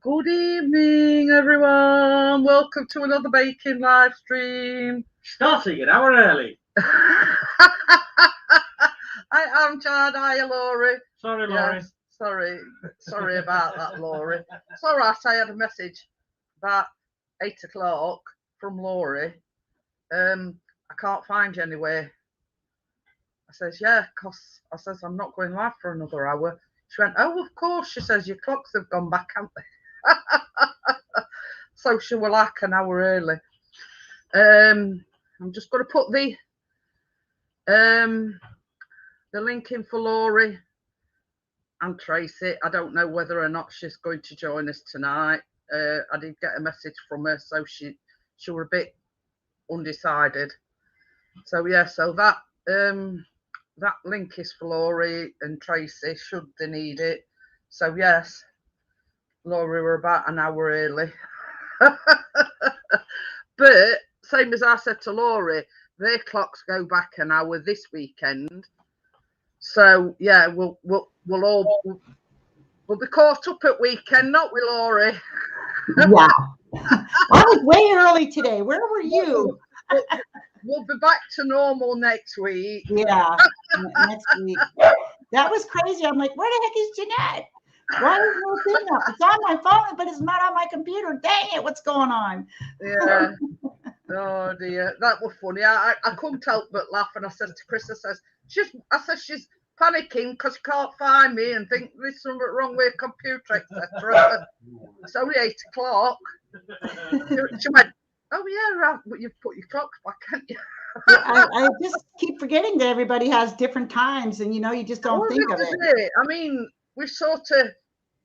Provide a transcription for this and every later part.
Good evening, everyone. Welcome to another baking live stream. Starting an hour early. I am Chad. Hiya, Laurie. Sorry, Laurie. Yes, sorry about that, Laurie. It's all right. I had a message about 8 o'clock from Laurie. I can't find you anywhere. I says, yeah, cause I says I'm not going live for another hour. She went, oh, of course. She says your clocks have gone back, haven't they? So she were like an hour early. I'm just going to put the link in for Laurie and Tracy. I don't know whether or not she's going to join us tonight. I did get a message from her, so she were a bit undecided. So yeah, so that link is for Laurie and Tracy should they need it. So yes, Laurie were about an hour early. But same as I said to Laurie, their clocks go back an hour this weekend. So yeah, we'll be caught up at weekend, not we, Laurie? Yeah. I was way early today. Where were you? We'll be back to normal next week. Yeah, next week. That was crazy. I'm like, where the heck is Jeanette? Why is no thing up? It's on my phone, but it's not on my computer. Dang it, what's going on? Yeah. Oh dear, that was funny. I couldn't help but laugh, and I said to Chris, I said she's panicking because she can't find me and think there's something wrong with her computer, etc. It's only 8 o'clock. She went, oh yeah, right, but you've put your clocks back, haven't you? Yeah, I just keep forgetting that everybody has different times, and you just don't think of it. I mean, we sort of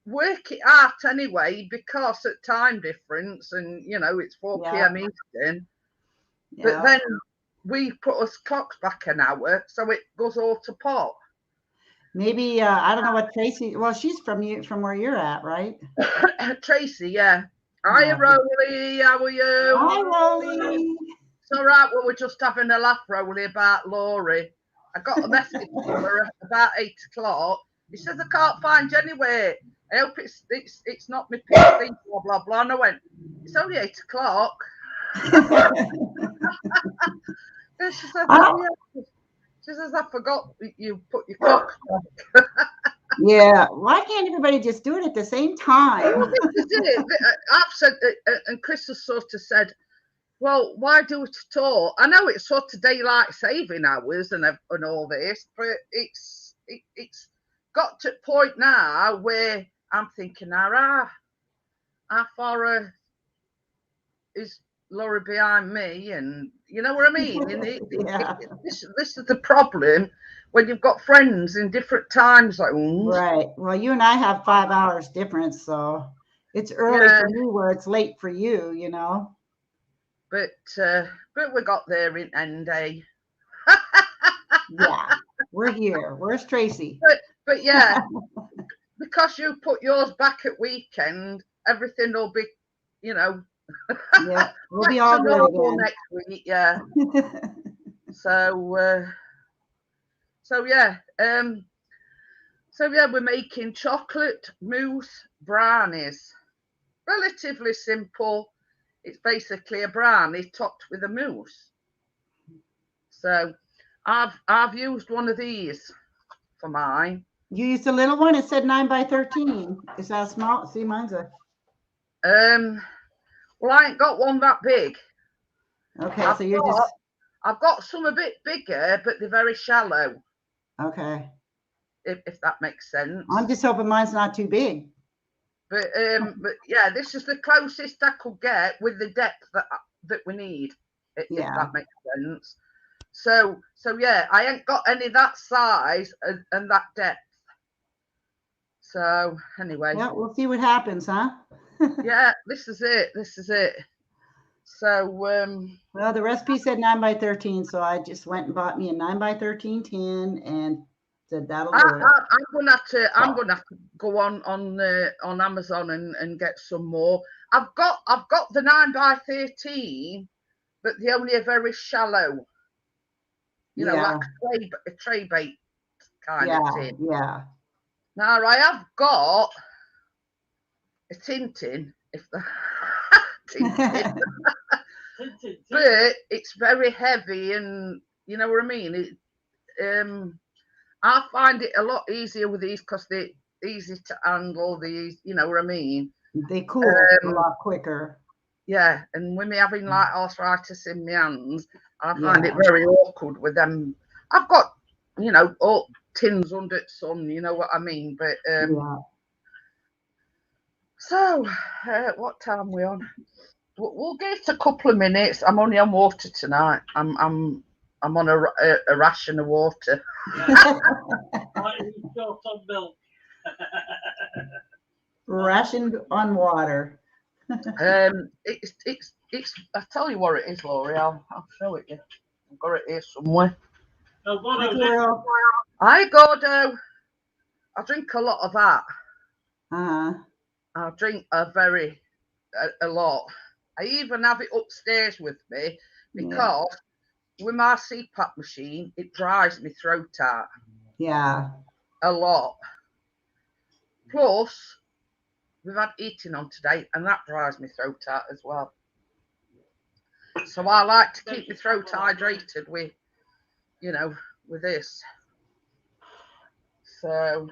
work it out anyway because of time difference, and it's 4 p.m. Eastern. Yeah. But then we put us clocks back an hour, so it goes all to pot. Maybe I don't know what Tracy. Well, she's from where you're at, right? Tracy, yeah. Hiya, Rolly. How are you? Hi, Rolly. It's all right. Well, we're just having a laugh, Rolly, about Laurie. I got a message from her about 8 o'clock. He says I can't find you anywhere. I hope it's not my PC, blah blah blah. And I went, it's only 8 o'clock. She says, oh, yeah. She says, I forgot you put your clock back. Yeah, why can't everybody just do it at the same time? Well, this is it. I've said, and Chris has sort of said, well, why do it at all? I know it's sort of daylight saving hours and all this, but it's got to a point now where I'm thinking, how far is Laura behind me? And you know what I mean? And this is the problem when you've got friends in different time zones. Right. Well, you and I have 5 hours difference, so it's early for me where it's late for you, But we got there in end, eh? Yeah, we're here. Where's Tracy? But yeah, because you put yours back at weekend, everything will be, yeah, we'll be all good again next week. Yeah. So yeah, we're making chocolate mousse brownies. Relatively simple. It's basically a brownie topped with a mousse. So I've used one of these for mine. You used a little one. It said 9 by 13. Is that small? See, mine's a. Well, I ain't got one that big. Okay, I've got some a bit bigger, but they're very shallow. Okay. If that makes sense. I'm just hoping mine's not too big. But yeah, this is the closest I could get with the depth that we need. If that makes sense. So yeah, I ain't got any that size and that depth. So anyway. Yeah, we'll see what happens, huh? Yeah, this is it. So well, the recipe said 9 by 13, so I just went and bought me a 9 by 13 tin and said that'll do it. I'm gonna have to go on Amazon and get some more. I've got the 9 by 13, but they only are very shallow. Like a tray bake kind of tin. Yeah. Now I have got a tintin, if the tintin. But it's very heavy, and you know what I mean. I find it a lot easier with these because they're easy to handle. These, you know what I mean. They cool a lot quicker. Yeah, and with me having like arthritis in my hands, I find it very awkward with them. I've got, you know, all tins under the sun, you know what I mean. But so, what time are we on? We'll give it a couple of minutes. I'm only on water tonight. I'm on a ration of water. Short on milk. Rationed on water. It's. I tell you what it is, Laurie. I'll show it you. I've got it here somewhere. Hi, Gordo. I drink a lot of that. I drink a lot. I even have it upstairs with me because with my CPAP machine, it dries my throat out. Yeah. A lot. Plus, we've had eating on today, and that dries my throat out as well. So I like to keep my throat hydrated with, you know, with this. So,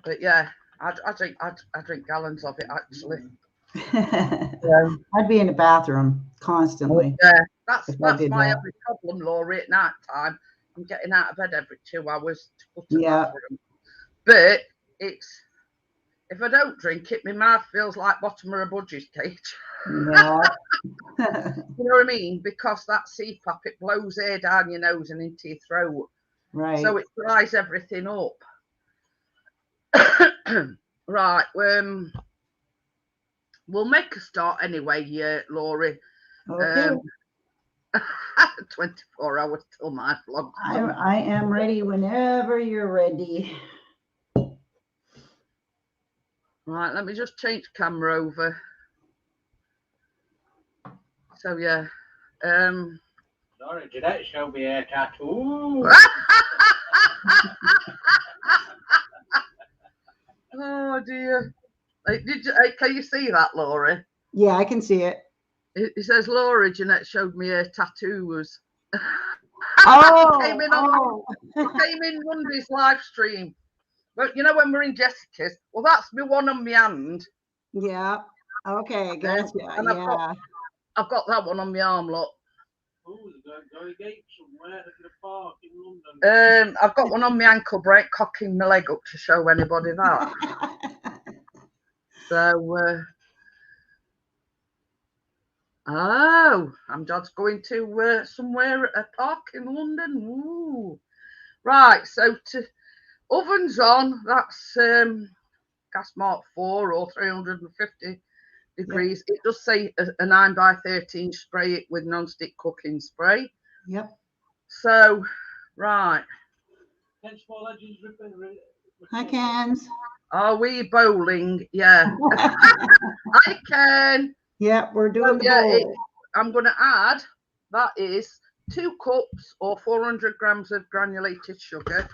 but yeah, I drink gallons of it actually. I'd be in the bathroom constantly. Yeah, that's my every problem, Laurie. At night time, I'm getting out of bed every 2 hours to go to the bathroom. But it's, if I don't drink it, my mouth feels like bottom of a budgie cage. Yeah. You know what I mean? Because that CPAP, it blows air down your nose and into your throat. Right. So it dries everything up. Right. We'll make a start anyway, Laurie. Okay. 24 hours till my vlog. I am ready whenever you're ready. Right, let me just change camera over. So yeah. Sorry, Jeanette showed me a tattoo. Oh dear. Can you see that, Laurie? Yeah, I can see it. It says Laurie, Jeanette showed me her tattoos. Oh, came in Monday's live stream. But you know when we're in Jessica's, well, that's me one on my hand. Yeah. Okay, gotcha. And I've got that one on my arm, look. Oh, going somewhere at the park in London. I've got one on my ankle break, cocking my leg up to show anybody that. So, I'm just going to somewhere at a park in London. Ooh. Right, so to ovens on, that's gas mark 4 or 350 degrees. It does say a 9x13 spray it with non-stick cooking spray. Yep. So, right. Hi, Cans. Are we bowling? Yeah. I can. Yeah, we're doing the bowl. I'm going to add, that is 2 cups or 400 grams of granulated sugar.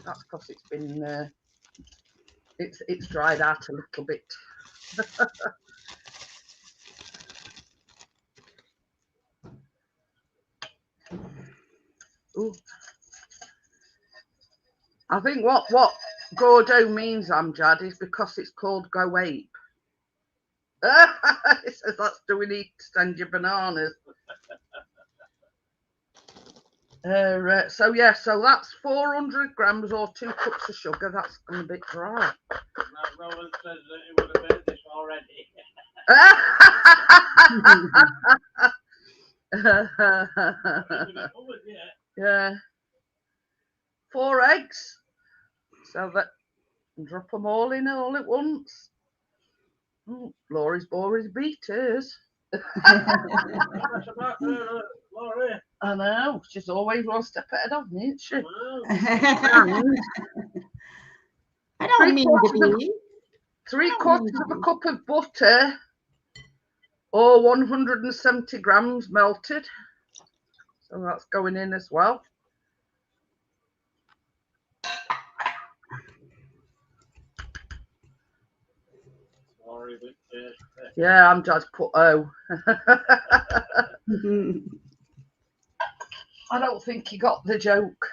That's because it's been, it's dried out a little bit. Ooh. I think what Gordo means, Amjad, is because it's called Go Ape. It says that's do we need to send you bananas. So yeah, so that's 400 grams or 2 cups of sugar. That's going to be dry. Rowan says that it would have made this already. Yeah. 4 eggs. So that drop them all in all at once. Oh, Laurie's boring beaters. I know, she's always one step ahead of me, isn't she? I don't mean to be. 3/4 of a cup of butter or 170 grams melted. So that's going in as well. sorry, but Yeah, I'm just put O. I don't think he got the joke.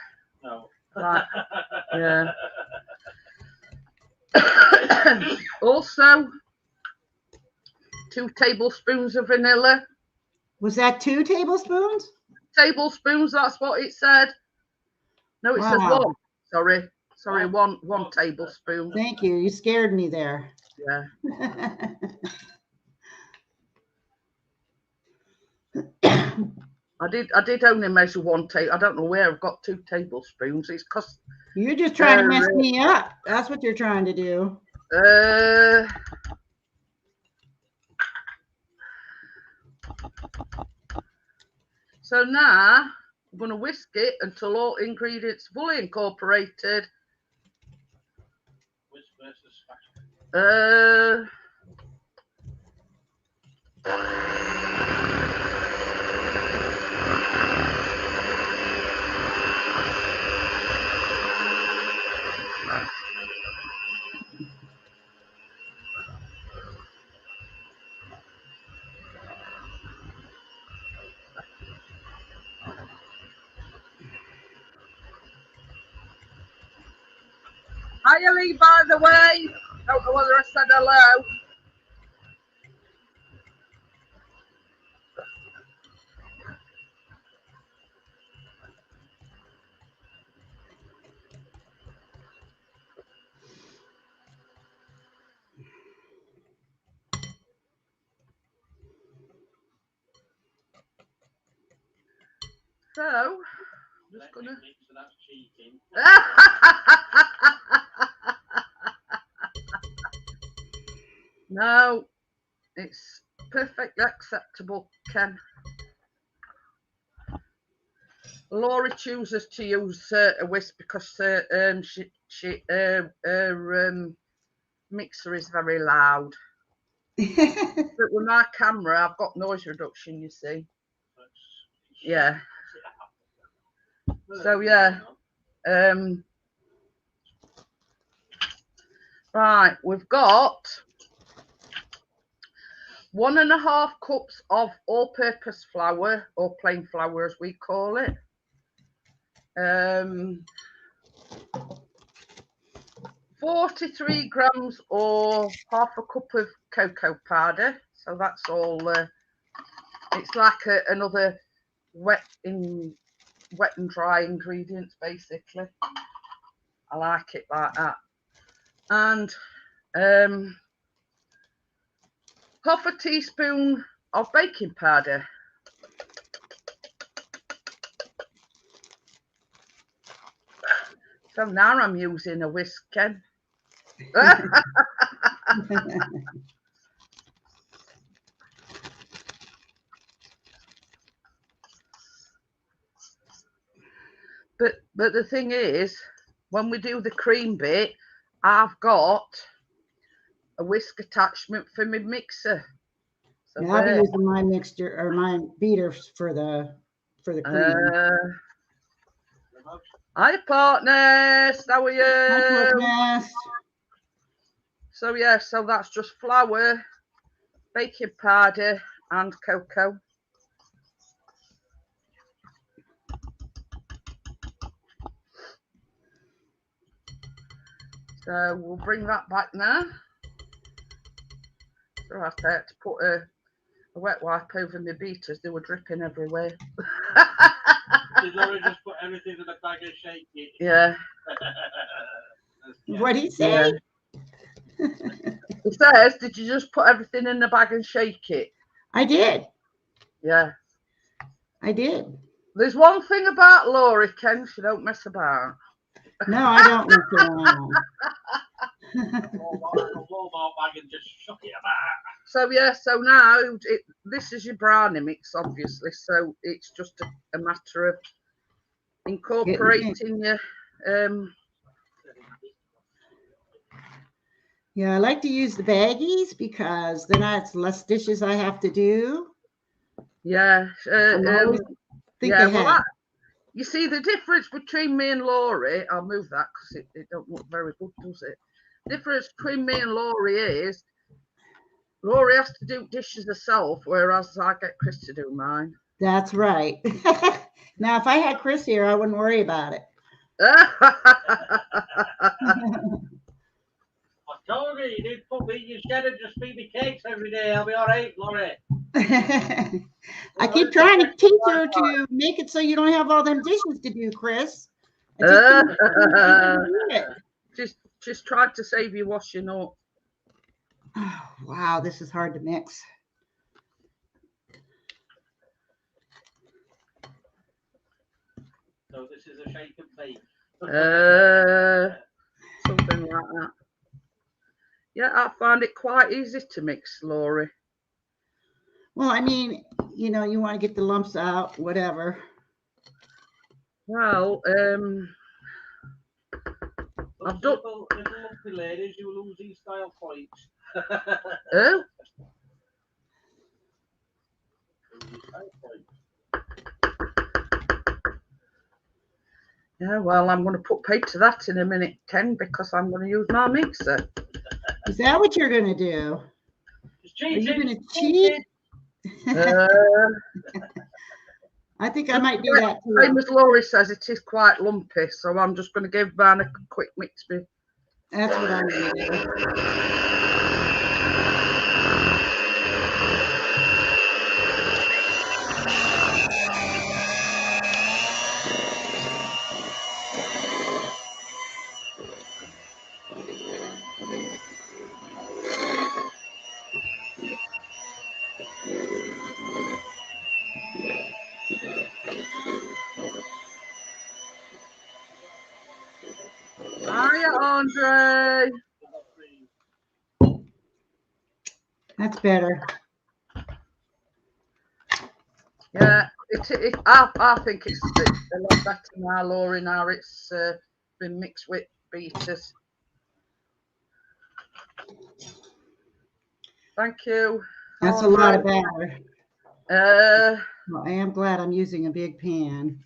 no. Right. Yeah. Also, 2 tablespoons of vanilla. Was that 2 tablespoons? Tablespoons, that's what it said. No, it says Wow. 1. Sorry, one tablespoon. Thank you. You scared me there. Yeah. I did only measure 1 I don't know where I've got 2 tablespoons. It's because You're just trying to mess me up. That's what you're trying to do. So now I'm going to whisk it until all ingredients are fully incorporated. Whisk versus spatula. Hi, Lee, by the way. Don't know whether I said hello. So, I'm just gonna. So that's cheating. No, it's perfectly acceptable, Ken. Laura chooses to use a whisk because her mixer is very loud. But with my camera, I've got noise reduction, you see. Yeah. So yeah. Right, we've got 1.5 cups of all-purpose flour, or plain flour as we call it. 43 grams or half a cup of cocoa powder. So that's all. It's like another wet and dry ingredients, basically. I like it like that. And half a teaspoon of baking powder. So now I'm using a whisk, Ken. But the thing is, when we do the cream bit, I've got a whisk attachment for my mixer. So I'll be using my mixture or my beaters for the cream. Hi, partners. How are you? Hi, partners. So yeah, so that's just flour, baking powder, and cocoa. So we'll bring that back now. So I have to put a wet wipe over my beaters. They were dripping everywhere. Did Laura just put everything in a bag and shake it? Yeah. What did he say? Yeah. He says, did you just put everything in the bag and shake it? I did. Yeah. I did. There's one thing about Laura, Ken, she don't mess about. No, I don't mess around. So yeah, so now this is your brownie mix, obviously. So it's just a matter of incorporating your Yeah, I like to use the baggies because then it's less dishes I have to do. Yeah. Think ahead. You see the difference between me and Laurie. I'll move that because it don't look very good, does it? Difference between me and Laurie is Laurie has to do dishes herself, whereas I get Chris to do mine. That's right. Now, if I had Chris here, I wouldn't worry about it. I told you, you did put me, you said it, just feed me cakes every day. I'll be all right, Laurie. I keep trying to teach her to make it so you don't have all them dishes to do, Chris. I just tried to save you washing up. Oh, wow, this is hard to mix. So this is a shake and bake. Something like that. Yeah, I find it quite easy to mix, Laurie. Well, I mean, you know, you want to get the lumps out, whatever. Well, I've done. Little lumpy ladies, you lose these style points. Oh. Yeah, well, I'm going to put pay to that in a minute, Ken, because I'm going to use my mixer. Is that what you're going to do? Are you going to cheat? I think I might do that too. Same as Laurie says, it is quite lumpy, so I'm just going to give mine a quick mix. That's what I'm going to do. Hiya, Andre. That's better. Yeah, I think it's a lot better now, Laurie. Now it's been mixed with beaters. Thank you. That's a lot of batter. Well, I am glad I'm using a big pan.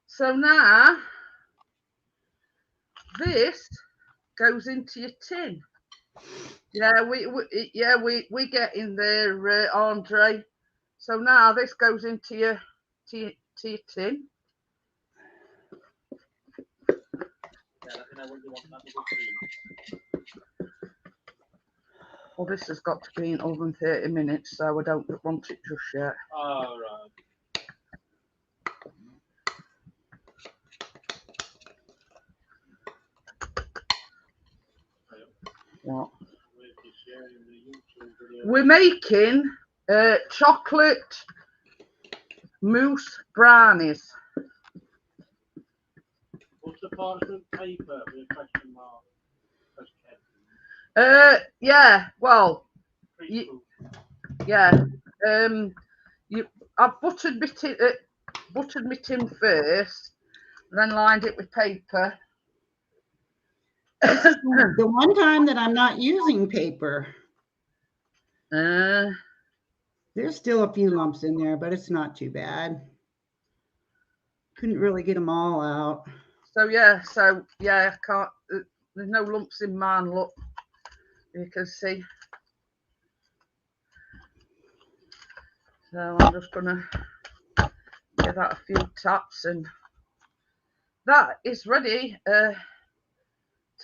So now this goes into your tin. Yeah, we get in there, Andre. So now this goes into your tin. Well, this has got to be in oven 30 minutes, so I don't want it just yet. All right. What? We're making chocolate mousse brownies. What's the parchment paper with a question mark? Yeah, well, yeah. I buttered my tin first, then lined it with paper. The one time that I'm not using paper. There's still a few lumps in there, but it's not too bad. Couldn't really get them all out. So yeah, I can't. There's no lumps in mine. Look, you can see. So I'm just gonna give that a few taps, and that is ready to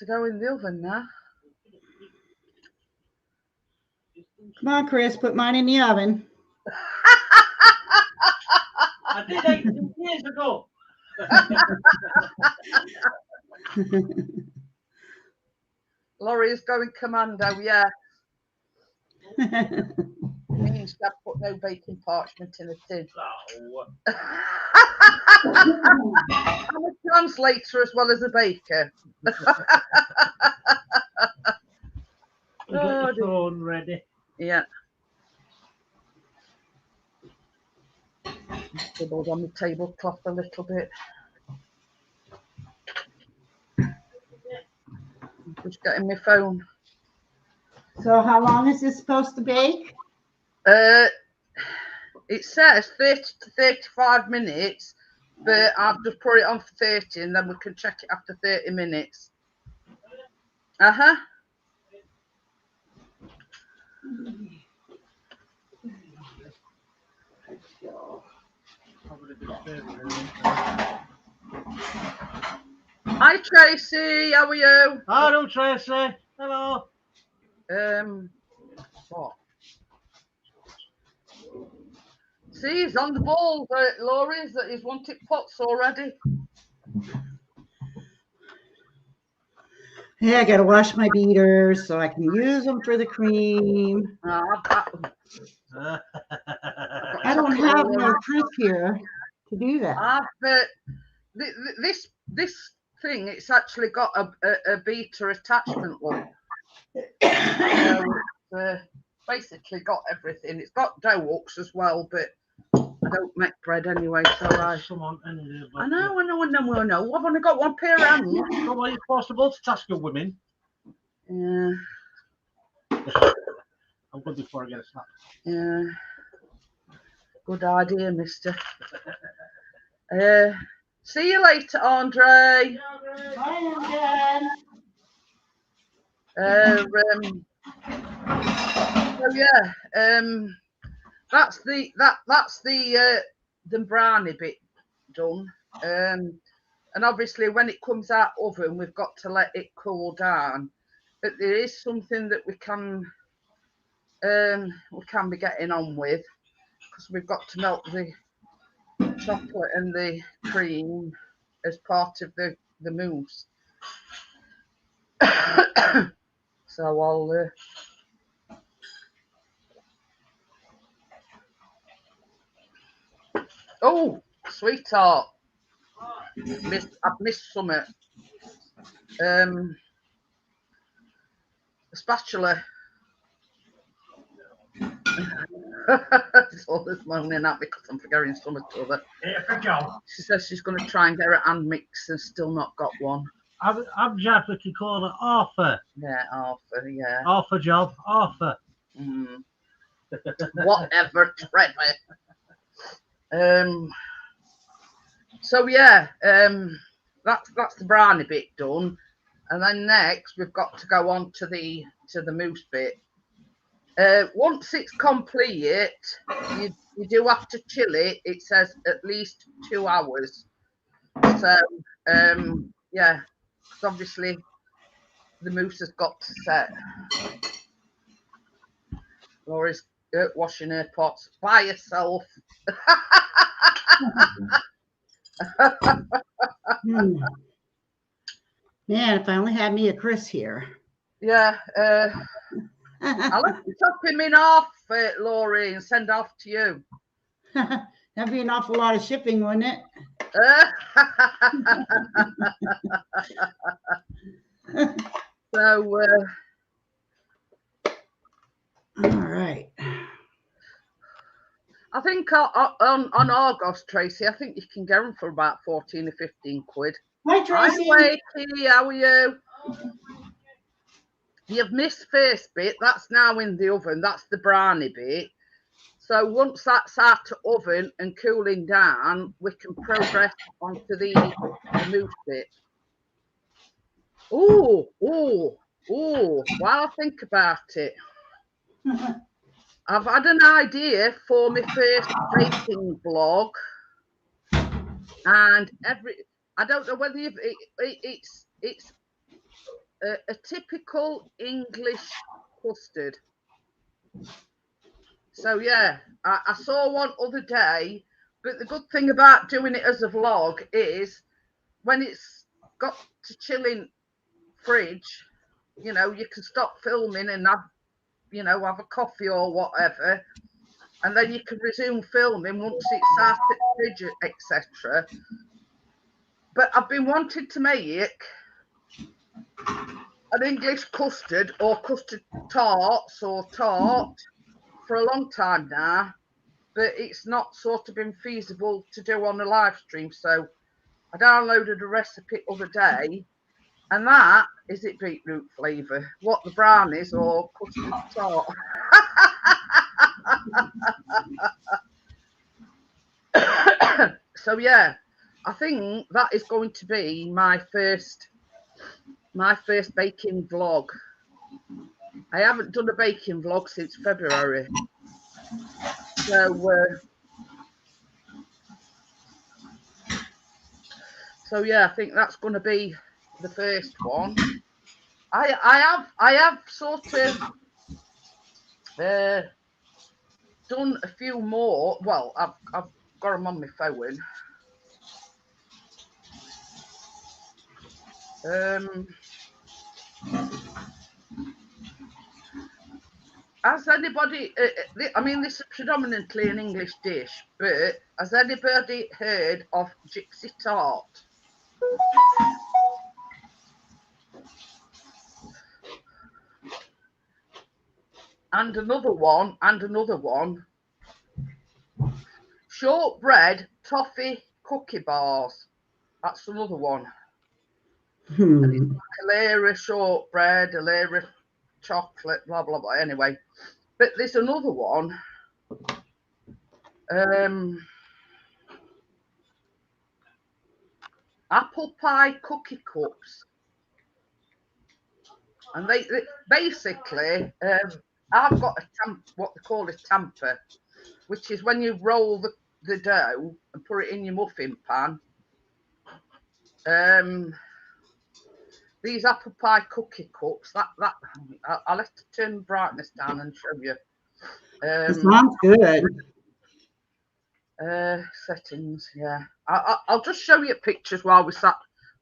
go in the oven now. Come on, Chris, put mine in the oven. I did 8 years ago. Laurie is going commando, yeah. It means I've put no baking parchment in the tin. Oh. I'm a translator as well as a baker. Oh, phone ready. Yeah. Dribbled on the tablecloth a little bit. Just getting my phone. So how long is this supposed to bake? It says 30 to 35 minutes, but I've just put it on for 30 and then we can check it after 30 minutes. Hi Tracy, how are you? Hello, Tracy. Hello. What? See, he's on the ball, Laurie's that he's wanted pots already. Yeah, I gotta wash my beaters so I can use them for the cream. I don't have no proof here to do that. This thing, it's actually got a beater attachment one. So basically got everything. It's got dough hooks as well, but I don't make bread anyway, so I know. I've only got one pair of hands. So are you supposed to multitask your women? Yeah. I'm good before I get a snap. Yeah. Good idea, mister. See you later, Andre. Bye, So yeah, that's the brownie bit done. And obviously when it comes out oven, we've got to let it cool down. But there is something that we can be getting on with, because we've got to melt the chocolate and the cream as part of the mousse. So I'll oh, sweetheart, I've missed something. A spatula. It's all this moaning at because I'm forgetting something to other. Here for Joe. She says she's going to try and get her hand mix and still not got one. I'm Jab, we can call her Arthur. Yeah, Arthur, yeah. Arthur job, Arthur. Whatever, Trevor. So yeah, that's the brownie bit done, and then next we've got to go on to the mousse bit. Once it's complete, you do have to chill it. It says at least 2 hours. So yeah, because obviously the mousse has got to set. Laura's washing her pots by herself. Man, if I only had me a Chris here. Yeah, I'll have to chop him in half, Laurie, and send off to you. That'd be an awful lot of shipping, wouldn't it? So, all right. I think on Argos, Tracy, I think you can get them for about 14 or 15 quid. Hi, Tracy. Hi, Wakey, how are you? You've missed first bit. That's now in the oven. That's the brownie bit. So once that's out of oven and cooling down, we can progress onto the mousse bit. Oh, while I think about it, I've had an idea for my first baking vlog, and I don't know whether it's a typical English custard. So yeah, I saw one other day, but the good thing about doing it as a vlog is when it's got to chill in fridge, you know, you can stop filming and have a coffee or whatever, and then you can resume filming once it's out at fridge, etc. But I've been wanting to make an English custard or custard tarts or tart for a long time now, but it's not sort of been feasible to do on a live stream. So I downloaded a recipe other day, and that is it beetroot flavour. What, the brownies or custard tart? So yeah, I think that is going to be my first baking vlog. I haven't done a baking vlog since February. So yeah, I think that's going to be the first one. I have sort of done a few more. Well, I've got them on my phone. Has anybody? I mean, this is predominantly an English dish, but has anybody heard of gypsy tart? And another one. Shortbread toffee cookie bars. That's another one. And it's like a layer of shortbread, a layer of chocolate, blah blah blah. Anyway, but there's another one. Apple pie cookie cups, and they basically I've got what they call a tamper, which is when you roll the dough and put it in your muffin pan. These apple pie cookie cups, I'll have to turn the brightness down and show you. It sounds good. Settings, yeah. I'll just show you pictures while we sat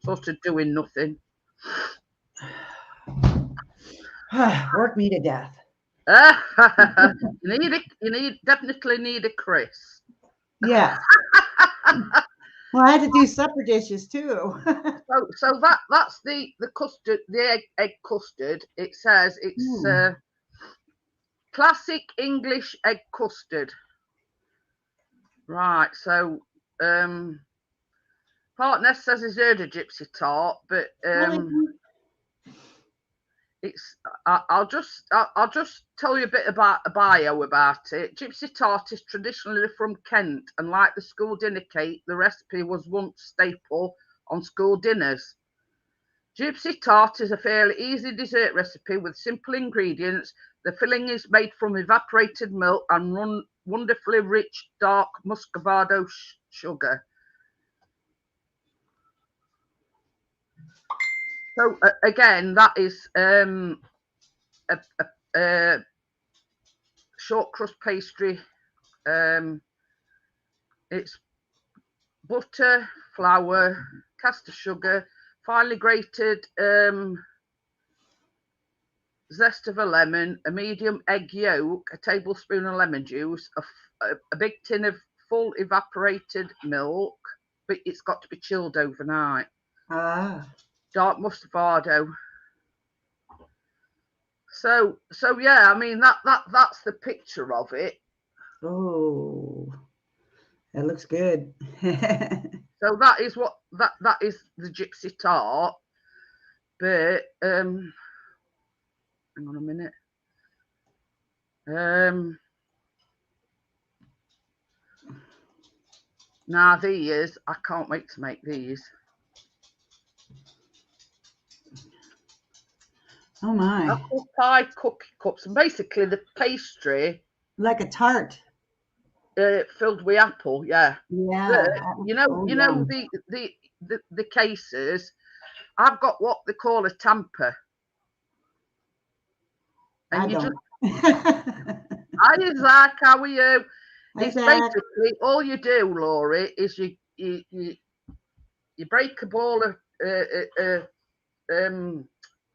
sort of doing nothing. Work me to death. You definitely need a Chris. Yeah. Well, I had to do supper dishes too. so that's the custard, the egg custard. It says it's classic English egg custard. Right, so partner says he's heard of gypsy tart, but I'll just tell you a bit about a bio about it. Gypsy tart is traditionally from Kent, and like the school dinner cake, the recipe was once staple on school dinners. Gypsy tart is a fairly easy dessert recipe with simple ingredients. The filling is made from evaporated milk and wonderfully rich dark muscovado sugar. So again, that is a short crust pastry. It's butter, flour, caster sugar, finely grated zest of a lemon, a medium egg yolk, a tablespoon of lemon juice, a big tin of full evaporated milk, but it's got to be chilled overnight. Dark muscovado. So yeah, I mean that's the picture of it. Oh, that looks good. So that is what that is the gypsy tart. But hang on a minute. Now these, I can't wait to make these. Oh my. Apple pie cookie cups, and basically the pastry. Like a tart. Filled with apple, yeah. Yeah. You know the cases. I've got what they call a tamper. And I don't. Hi Zach, how are you? It's Zach. basically all you do, Laurie, is you break a ball of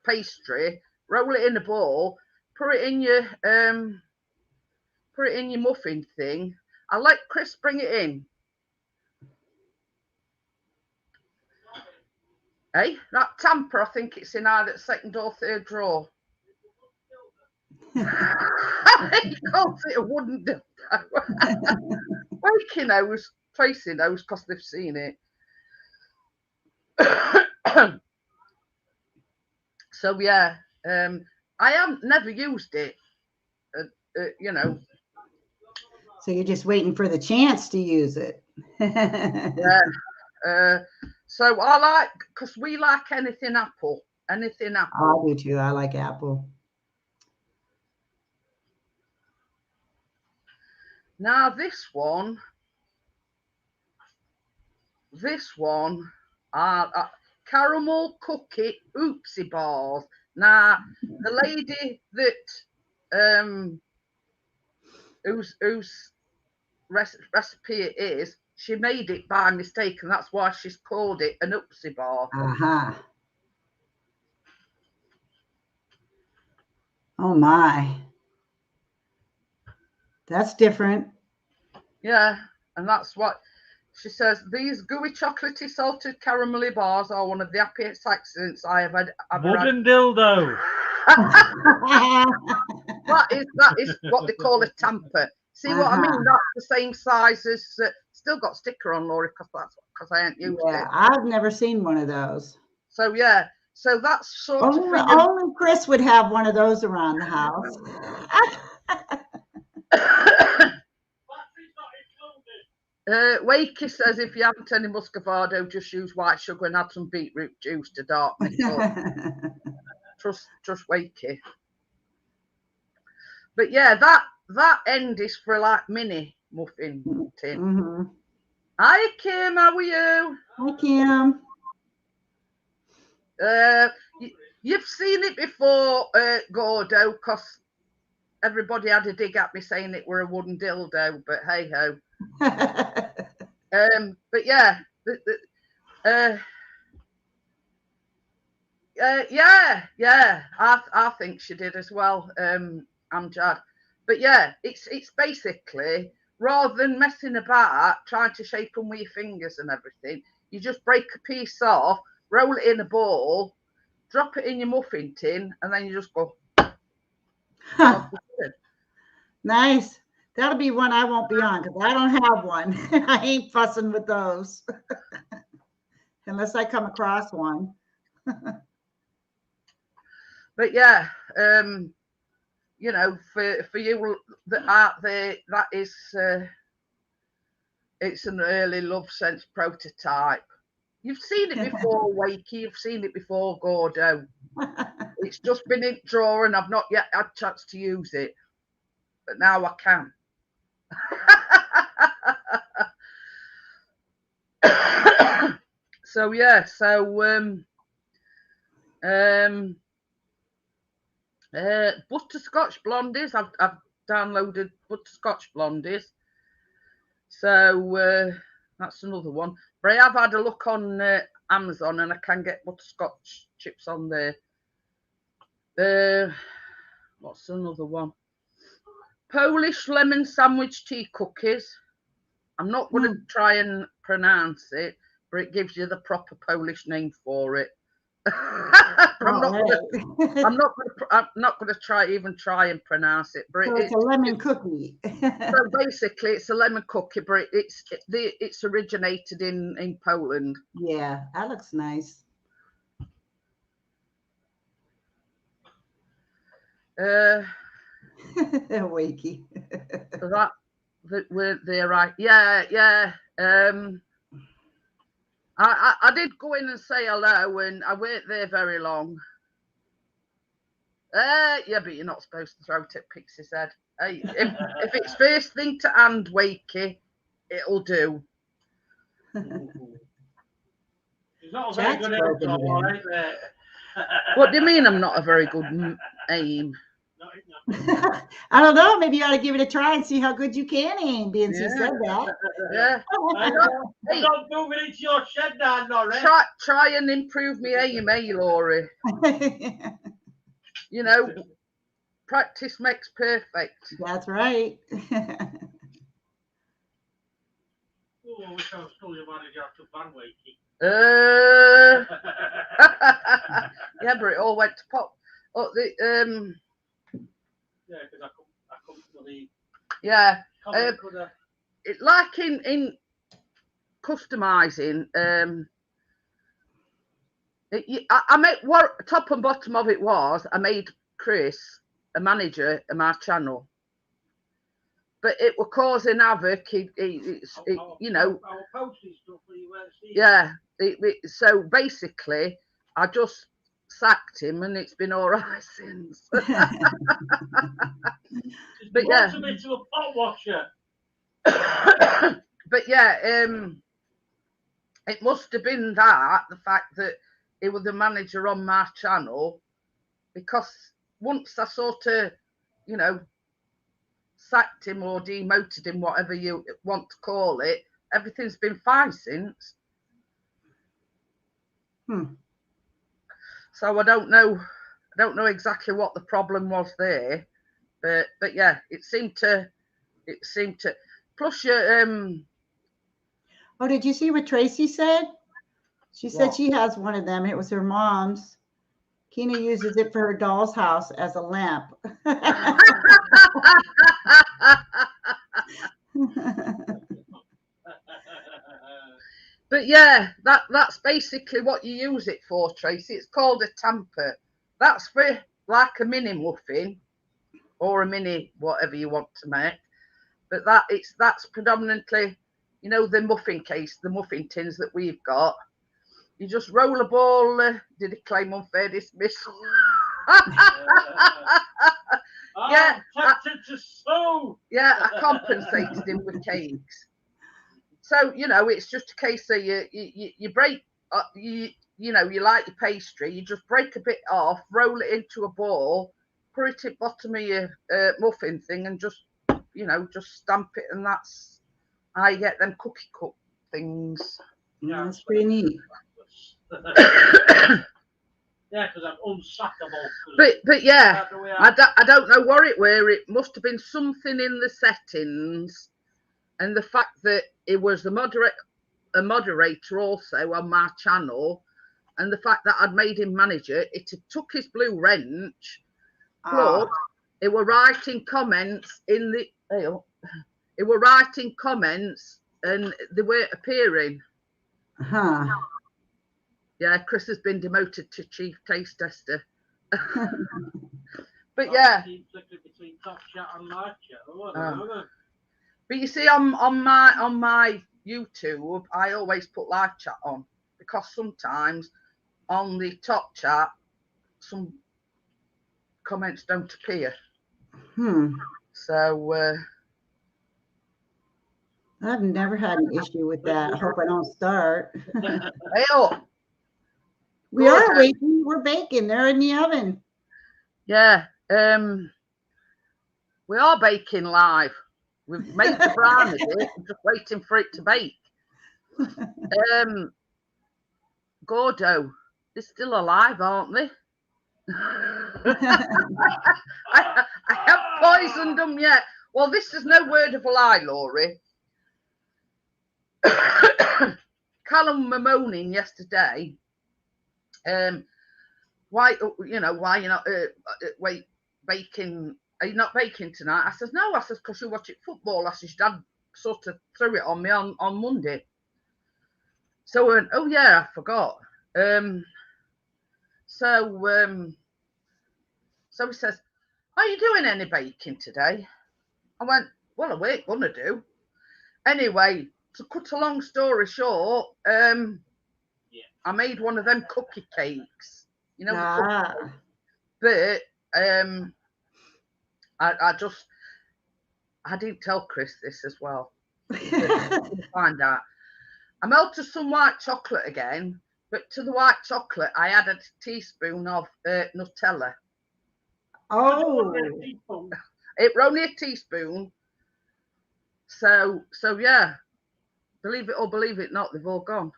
pastry, roll it in a ball, put it in your muffin thing. I'll let Chris bring it in. Hey, that tamper, I think it's in either second or third drawer. He calls it a wooden dildo. Wakey knows, Tracy knows because they've seen it. So yeah, I have never used it, you know. So you're just waiting for the chance to use it. Yeah. So I like, because we like anything apple. I do too. I like apple. Now this one, caramel cookie oopsie bars. Now the lady that whose recipe it is, she made it by mistake, and that's why she's called it an oopsie bar. Uh-huh. Oh my. That's different. Yeah, and that's what she says. These gooey chocolatey salted caramelly bars are one of the happiest accidents I have had. Wooden dildo. That is what they call a tamper. See what I mean? That's the same size as. Still got sticker on, Laurie, because I ain't used it. I've never seen one of those. So yeah, so that's sort of. Only Chris would have one of those around the house. Wakey says if you haven't any muscovado, just use white sugar and add some beetroot juice to darken it up. Trust Wakey. But yeah, that end is for like mini muffin tin. Mm-hmm. Hi Kim, how are you? Hi Kim. You've seen it before, Gordo, because everybody had a dig at me saying it were a wooden dildo, but hey ho. But yeah, yeah, I think she did as well, Amjad. But yeah, it's basically, rather than messing about trying to shape them with your fingers and everything, you just break a piece off, roll it in a ball, drop it in your muffin tin, and then you just go. Nice. That'll be one I won't be on because I don't have one. I ain't fussing with those unless I come across one. But yeah, you know, for you that out there, that is it's an early Love Sense prototype. You've seen it before, Wakey. You've seen it before, Gordo. It's just been in drawer and I've not yet had a chance to use it, but now I can. So yeah, butterscotch blondies. I've downloaded butterscotch blondies. So that's another one. But I have had a look on Amazon and I can get butterscotch chips on there. What's another one? Polish lemon sandwich tea cookies. I'm not going to try and pronounce it, but it gives you the proper Polish name for it. I'm not going to try and pronounce it. But so it's a lemon cookie. So basically, it's a lemon cookie, but it's originated in Poland. Yeah, that looks nice. Wakey. So that we're there, right? Yeah. I did go in and say hello, and I weren't there very long. Yeah, but you're not supposed to throw it at Pixie's head. Hey, if it's first thing to hand, Wakey, it'll do. He's not a very good aim. What do you mean I'm not a very good aim? I don't know. Maybe you ought to give it a try and see how good you can aim, being she said that. Yeah. Don't move it into your shed now, Laurie. Try and improve me aim, Laurie. You know, practice makes perfect. That's right. Oh, I wish I was still your manager after Van Wakey. Yeah, but it all went to pot. Oh, Yeah, because I couldn't believe. Yeah. Like in customizing, I made what top and bottom of it was I made Chris a manager of my channel, but it was causing havoc. You know. Yeah. So basically, I just sacked him, and it's been all right since. But yeah, into a pot washer. But yeah, it must have been the fact that he was the manager on my channel, because once I sort of, you know, sacked him or demoted him, whatever you want to call it, everything's been fine since. So I don't know exactly what the problem was there, but yeah, it seemed to. Plus, Oh, did you see what Tracy said? She said what? she has one of them. It was her mom's. Kina uses it for her doll's house as a lamp. But yeah, that's basically what you use it for, Tracy. It's called a tamper. That's for like a mini muffin or a mini whatever you want to make. But that's predominantly, you know, the muffin case, the muffin tins that we've got. You just roll a ball. Did it claim unfair dismissal? Yeah, I compensated him with cakes. So, you know, it's just a case of you break, you know, you like your pastry, you just break a bit off, roll it into a ball, put it at the bottom of your muffin thing, and just, you know, just stamp it, and that's how you get them cookie cup things. Yeah, that's pretty neat. Yeah, because I'm unsackable. But yeah, I don't know what it were. It must have been something in the settings, and the fact that it was a moderator also on my channel, and the fact that I'd made him manager, it had took his blue wrench. Plus, it were writing comments in the. It were writing comments, and they weren't appearing. Yeah, Chris has been demoted to chief taste tester. But yeah. But you see, on my YouTube, I always put live chat on, because sometimes on the top chat some comments don't appear. So I've never had an issue with that. I hope I don't start. Hey up. We are waiting. We're baking. They're in the oven. Yeah. We are baking live. We've made the brownies. We're just waiting for it to bake. Gordo, they're still alive, aren't they? I haven't poisoned them yet. Well, this is no word of a lie, Laurie. Callum were moaning yesterday. Why you're not baking? Are you not baking tonight? I says no. I says because you're watching football. I says Dad sort of threw it on me on Monday. So I went, oh yeah, I forgot. So he says, are you doing any baking today? I went, well, I weren't gonna do. Anyway, to cut a long story short, I made one of them cookie cakes, you know. But I didn't tell Chris this as well. Find out. I melted some white chocolate again, but to the white chocolate I added a teaspoon of Nutella. Oh, it were only a teaspoon. So yeah, believe it or believe it not, they've all gone.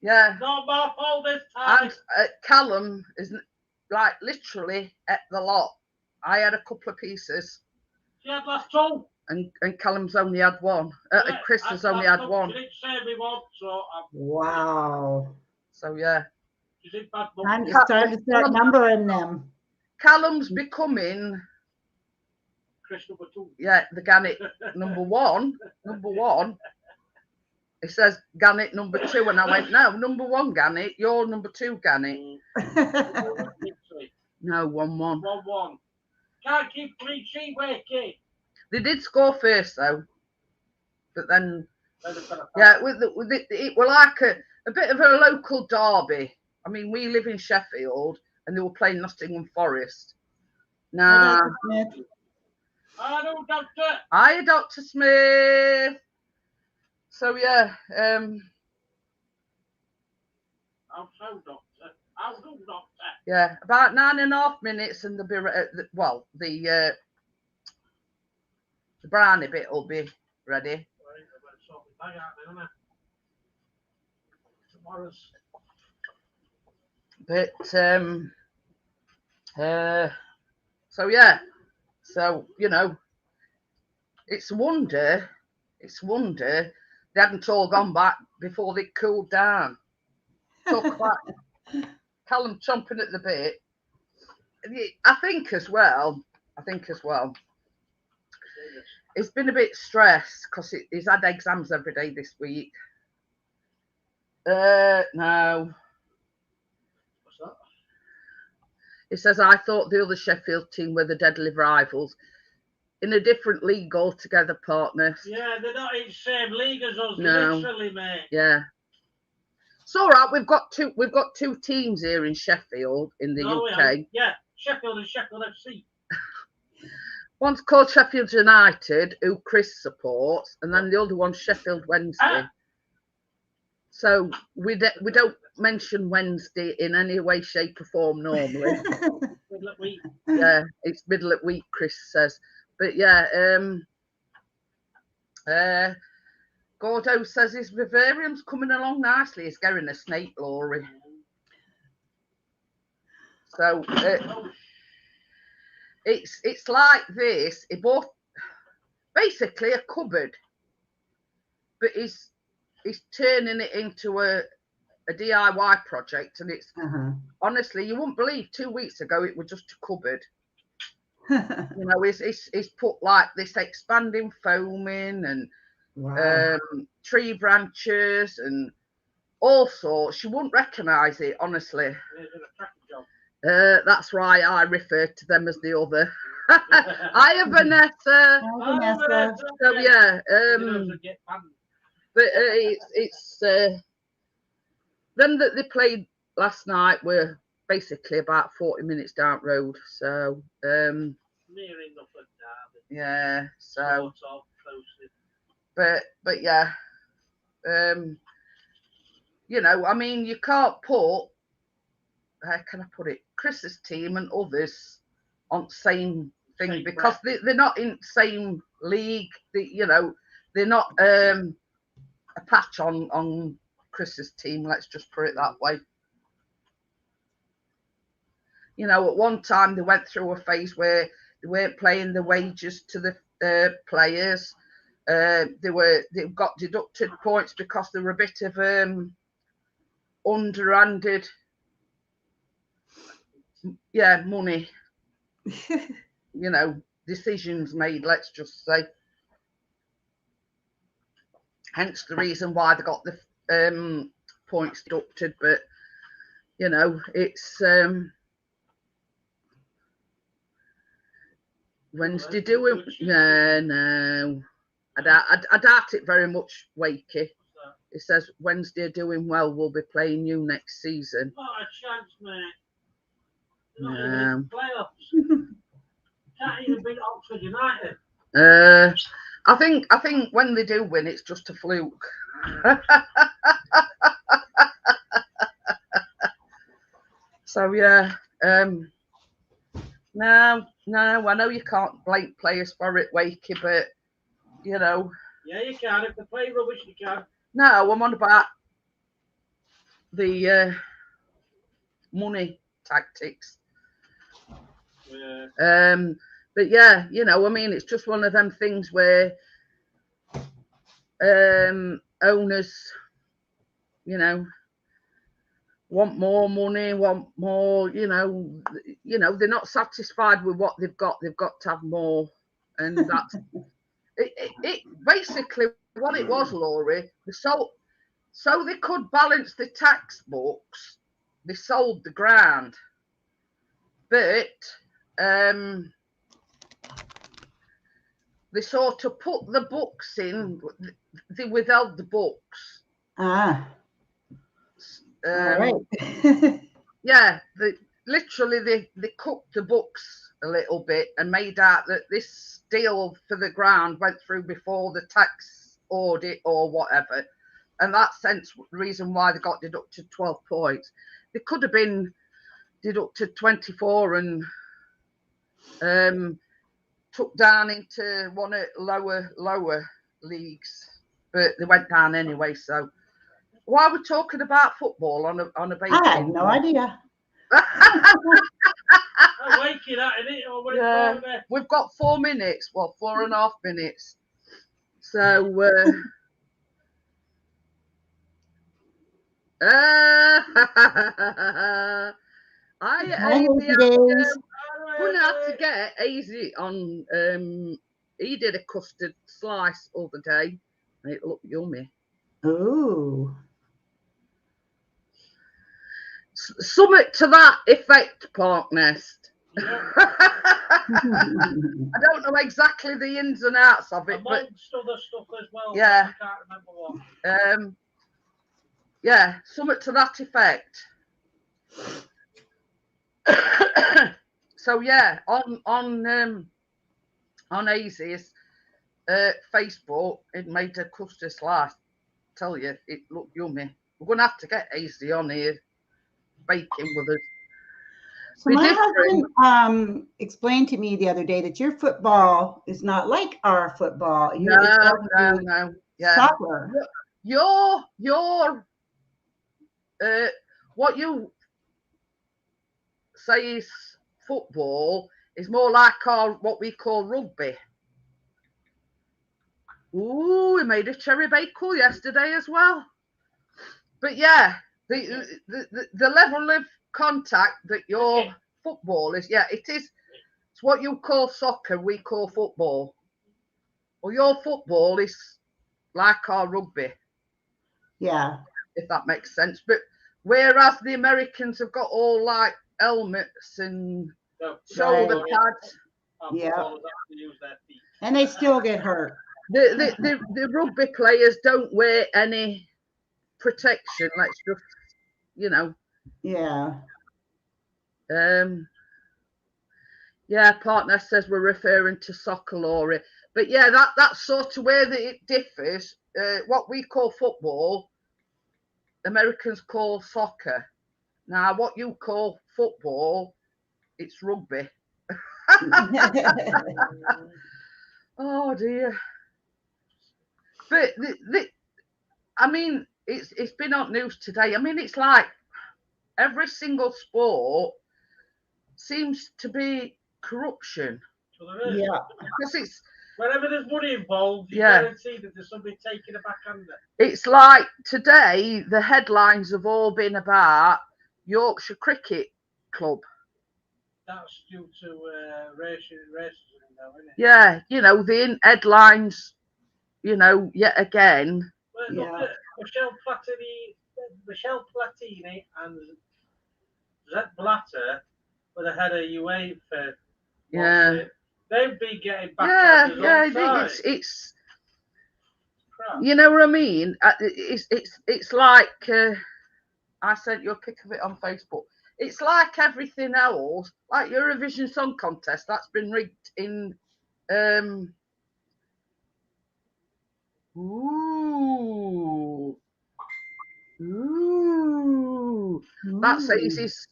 Yeah. Not my fault this time. And Callum is like literally at the lot. I had a couple of pieces. She had last two. And Callum's only had one. Chris has only had one. She didn't say me one, so wow. So yeah. It's time to start numbering them. Callum's becoming Chris number 2. Yeah, the Gannet number one. It says Gannet number 2, and I went, no, number 1 Gannet, you're number 2 Gannet. No, 1-1. 1-1. Can't keep clean sheet, Wakey. They did score first though, but then yeah, it were like a bit of a local derby. I mean, we live in Sheffield, and they were playing Nottingham Forest. Now, Hello, Doctor. Hiya, Dr. Smith. So yeah, How so, Doctor? How do, Doctor? yeah, about 9.5 minutes, and the brownie bit will be ready. Right, I better sort my bag out then, tomorrow's. But so yeah, so you know, it's a wonder they hadn't all gone back before they cooled down. Talk about Callum chomping at the bit. I think as well, he's been a bit stressed because he's had exams every day this week. No. What's that? He says, I thought the other Sheffield team were the deadly rivals. In a different league altogether, partner. Yeah, they're not in the same league as us, No. literally, mate. Yeah. It's all right. We've got two teams here in Sheffield, in the UK. Yeah, Sheffield and Sheffield FC. One's called Sheffield United, who Chris supports, and then the other one's Sheffield Wednesday. So we don't mention Wednesday in any way, shape, or form normally. Middle of week. Yeah, it's middle of week, Chris says. But yeah, Gordo says his vivarium's coming along nicely. He's getting a snake, Laurie. So it's like this. He bought basically a cupboard, but he's turning it into a DIY project, and it's honestly, you wouldn't believe 2 weeks ago it was just a cupboard. You know, he's put like this expanding foaming and tree branches and all sorts. You wouldn't recognise it, honestly. That's why I refer to them as the other. Hiya, Vanessa. Vanessa. So yeah, but it's them that they played last night were basically about 40 minutes down the road. So yeah, so but yeah, you know, I mean, you can't put, how can I put it, Chris's team and others on the same thing because they're not in the same league. You know, they're not a patch on Chris's team, let's just put it that way. You know, at one time they went through a phase where they weren't paying the wages to the players. They got deducted points because they were a bit of underhanded, money. You know, decisions made, let's just say. Hence the reason why they got the points deducted. But you know, it's Wednesday doing. Yeah, no, I doubt it very much, Wakey. It says Wednesday are doing well. We'll be playing you next season. Not a chance, mate. Not No. even in playoffs. Can't even beat Oxford United. I think when they do win, it's just a fluke. So yeah, no, I know you can't blame players for it, Wakey, but you know. Yeah, you can. If they play rubbish, you can. No, I'm on about the money tactics. Yeah. But yeah, you know, I mean, it's just one of them things where owners, you know, want more money, want more, you know, they're not satisfied with what they've got to have more. And that's it basically what it was, Laurie. So they could balance the tax books, they sold the ground. But they sort of put the books in, they withheld the books. All right. Yeah, they cooked the books a little bit and made out that this deal for the ground went through before the tax audit or whatever. And that's the reason why they got deducted 12 points. They could have been deducted 24 and took down into one of lower leagues, but they went down anyway. So why are we talking about football on a baking? I had no idea. I'm waking up, innit? Or what Yeah, it's called, we've got 4 minutes, well, 4.5 minutes. So Hi, Lazy Days. Gonna have to get easy on. He did a custard slice the other day, and it looked yummy. Ooh. Something to that effect, Park Nest. Yeah. I don't know exactly the ins and outs of it, but amongst other stuff as well. Yeah. I can't remember what. yeah, something to that effect. So yeah, on Easy's Facebook, it made a custard slice. Tell you, it looked yummy. We're gonna have to get Easy on here baking with us. So my husband explained to me the other day that your football is not like our football. No. Yeah. Soccer. Your what you say is football is more like what we call rugby. Ooh, we made a cherry bakewell yesterday as well. But yeah, the level of contact that your football is, yeah, it is. It's what you call soccer, we call football. Well, your football is like our rugby. Yeah. If that makes sense. But whereas the Americans have got all like helmets and shoulder pads. Yeah. And they still get hurt. The rugby players don't wear any protection. Let's just, Yeah. Yeah, partner says we're referring to soccer, Laurie. But yeah, that's sort of where it differs. What we call football, Americans call soccer. Now, what you call football, it's rugby. Oh dear. But I mean, it's been on news today. I mean, it's like every single sport seems to be corruption. Yeah. Because it's whenever there's money involved, you guarantee that there's somebody taking a backhander. It's like today, the headlines have all been about Yorkshire Cricket Club. That's due to racism now, isn't it? Yeah, the headlines, yet again. Well, look at Michelle Platini and Zet Blatter were the head of UEFA. Yeah. They've been getting back. It's you know what I mean? It's like I sent you a pic of it on Facebook. It's like everything else, like Eurovision Song Contest that's been rigged in That's Easy's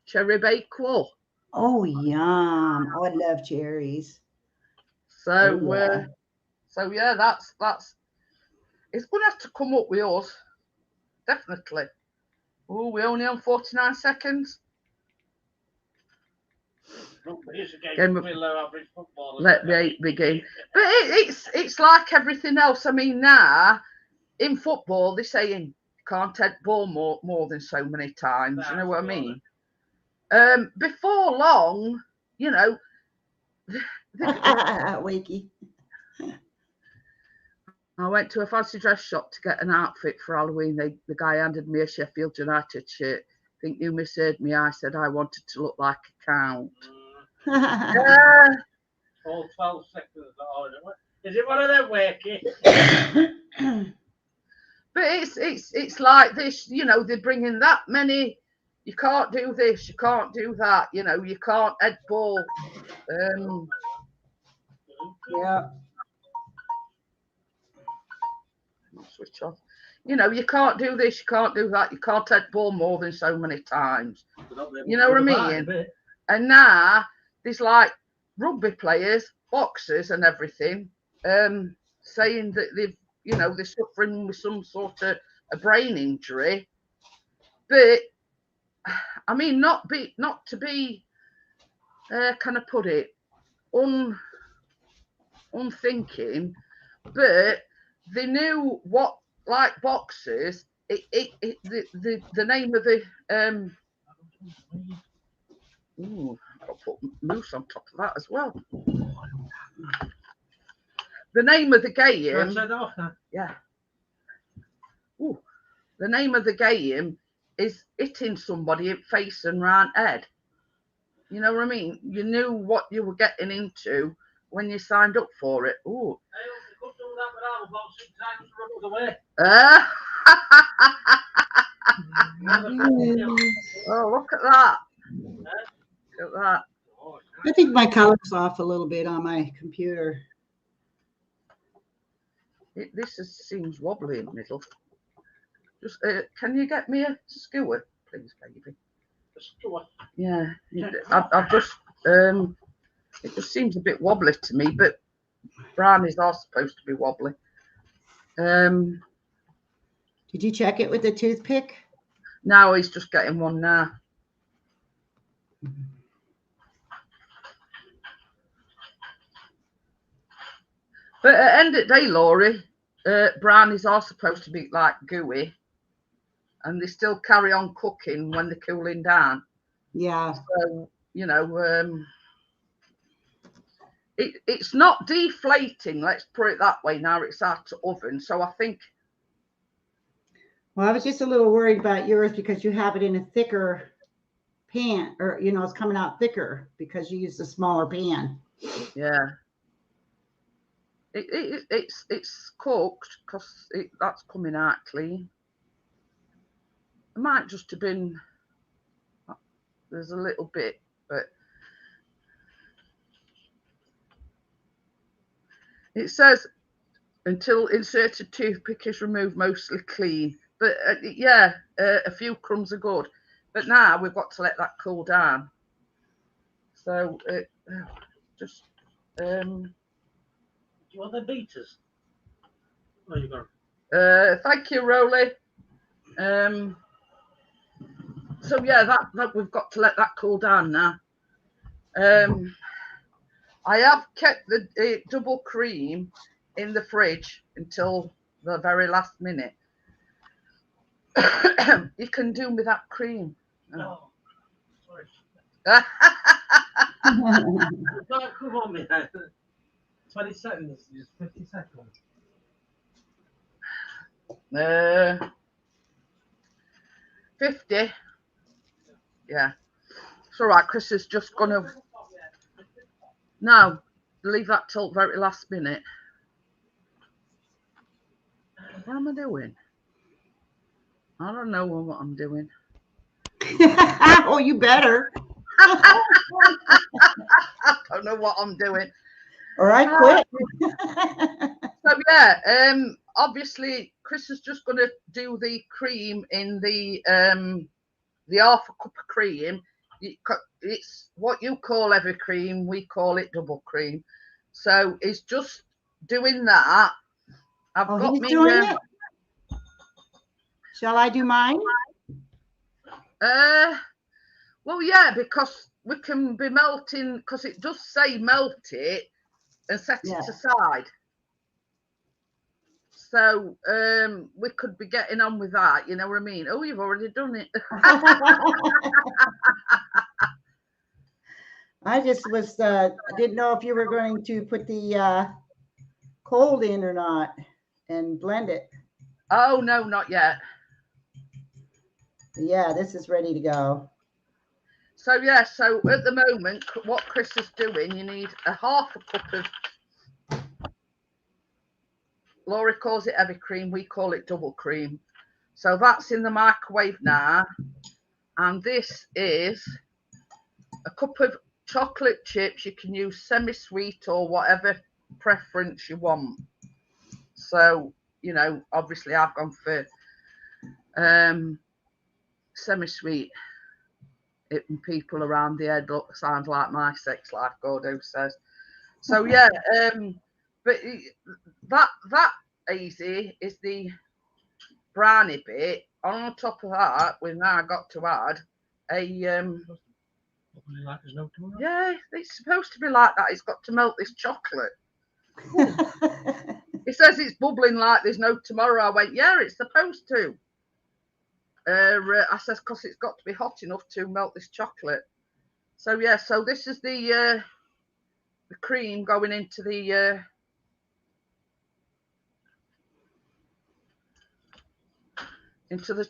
cherry bakewell. Oh yum! Oh, I love cherries. So yeah, that's it's gonna have to come up with us, definitely. Oh, we're only on 49 seconds. Let me begin. But it's like everything else. I mean, now in football they're saying you can't take ball more than so many times. You know what I mean? Before long, Wakey. I went to a fancy dress shop to get an outfit for Halloween. The guy handed me a Sheffield United shirt. I think you misheard me. I said I wanted to look like a count. All 12 seconds. Is it one of them wakey? But it's like this, they're bringing that many you can't do this, you can't do that, you know, you can't head ball. Yeah. Switch off. You know, you can't do this, you can't do that, you can't head ball more than so many times. You know what I mean? And now there's like rugby players, boxers, and everything, saying that they've, you know, they're suffering with some sort of a brain injury. But I mean, not to be, can I put it, unthinking, but they knew what, like boxers, the name of the I'll put Mousse on top of that as well. The name of the game, yeah. Ooh, the name of the game is hitting somebody in face and round head. You know what I mean? You knew what you were getting into when you signed up for it. Ooh. Oh, look at that. Look at that. I think my color's off a little bit on my computer. This seems wobbly in the middle. Just can you get me a skewer, please, baby? A skewer? Yeah. I've just it just seems a bit wobbly to me, but brownies are supposed to be wobbly. Did you check it with the toothpick? No, he's just getting one now. But at the end of the day, Laurie, brownies are supposed to be like gooey, and they still carry on cooking when they're cooling down. Yeah. So, you know, it's not deflating, let's put it that way. Now it's out of oven, so I think. Well, I was just a little worried about yours because you have it in a thicker pan, or, you know, it's coming out thicker because you use a smaller pan. Yeah. It's cooked because that's coming out clean. It might just have been, there's a little bit, but it says until inserted toothpick is removed, mostly clean. But yeah, a few crumbs are good. But now we've got to let that cool down. So just do you want the beaters? Oh, you got. Thank you, Rolly. So yeah, that we've got to let that cool down now. I have kept the double cream in the fridge until the very last minute. You can do without cream. No, sorry. Don't come on me. 20 seconds, just 50 seconds. 50. Yeah. It's all right. Chris is just gonna. No, leave that till very last minute. What am I doing? I don't know what I'm doing. Oh, you better. I don't know what I'm doing. All right, quit. So yeah, obviously Chris is just going to do the cream in the half a cup of cream. It's what you call heavy cream, we call it double cream. So it's just doing that. I've got he's me. Doing it? Shall I do mine? Well, yeah, because we can be melting, because it does say melt it and set it aside. So we could be getting on with that, you know what I mean? Oh, you've already done it. I just was didn't know if you were going to put the cold in or not and blend it. Oh no, not yet. Yeah, this is ready to go. So yeah, so at the moment, what Chris is doing, you need a half a cup of, Laura calls it heavy cream, we call it double cream. So that's in the microwave now. And this is a cup of chocolate chips. You can use semi-sweet or whatever preference you want. So, you know, obviously I've gone for semi-sweet. People around the head sound like my sex life, Gordo says. So yeah, but that easy is the brownie bit. On top of that, we've now got to add a Like there's no tomorrow. yeah, it's supposed to be like that. It's got to melt this chocolate. It says it's bubbling like there's no tomorrow. I went, yeah, it's supposed to. I says, because it's got to be hot enough to melt this chocolate. So yeah, so this is the cream going into the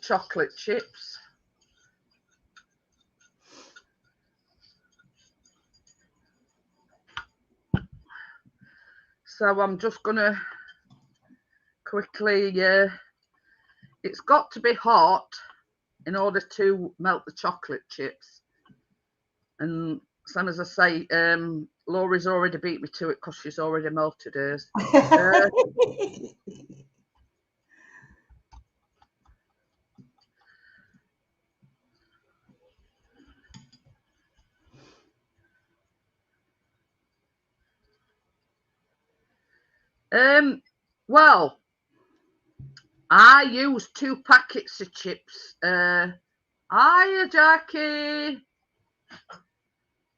chocolate chips. So I'm just gonna quickly, it's got to be hot in order to melt the chocolate chips. And so as I say, Laurie's already beat me to it because she's already melted hers. Well, I used 2 packets of chips. Hiya, Jackie.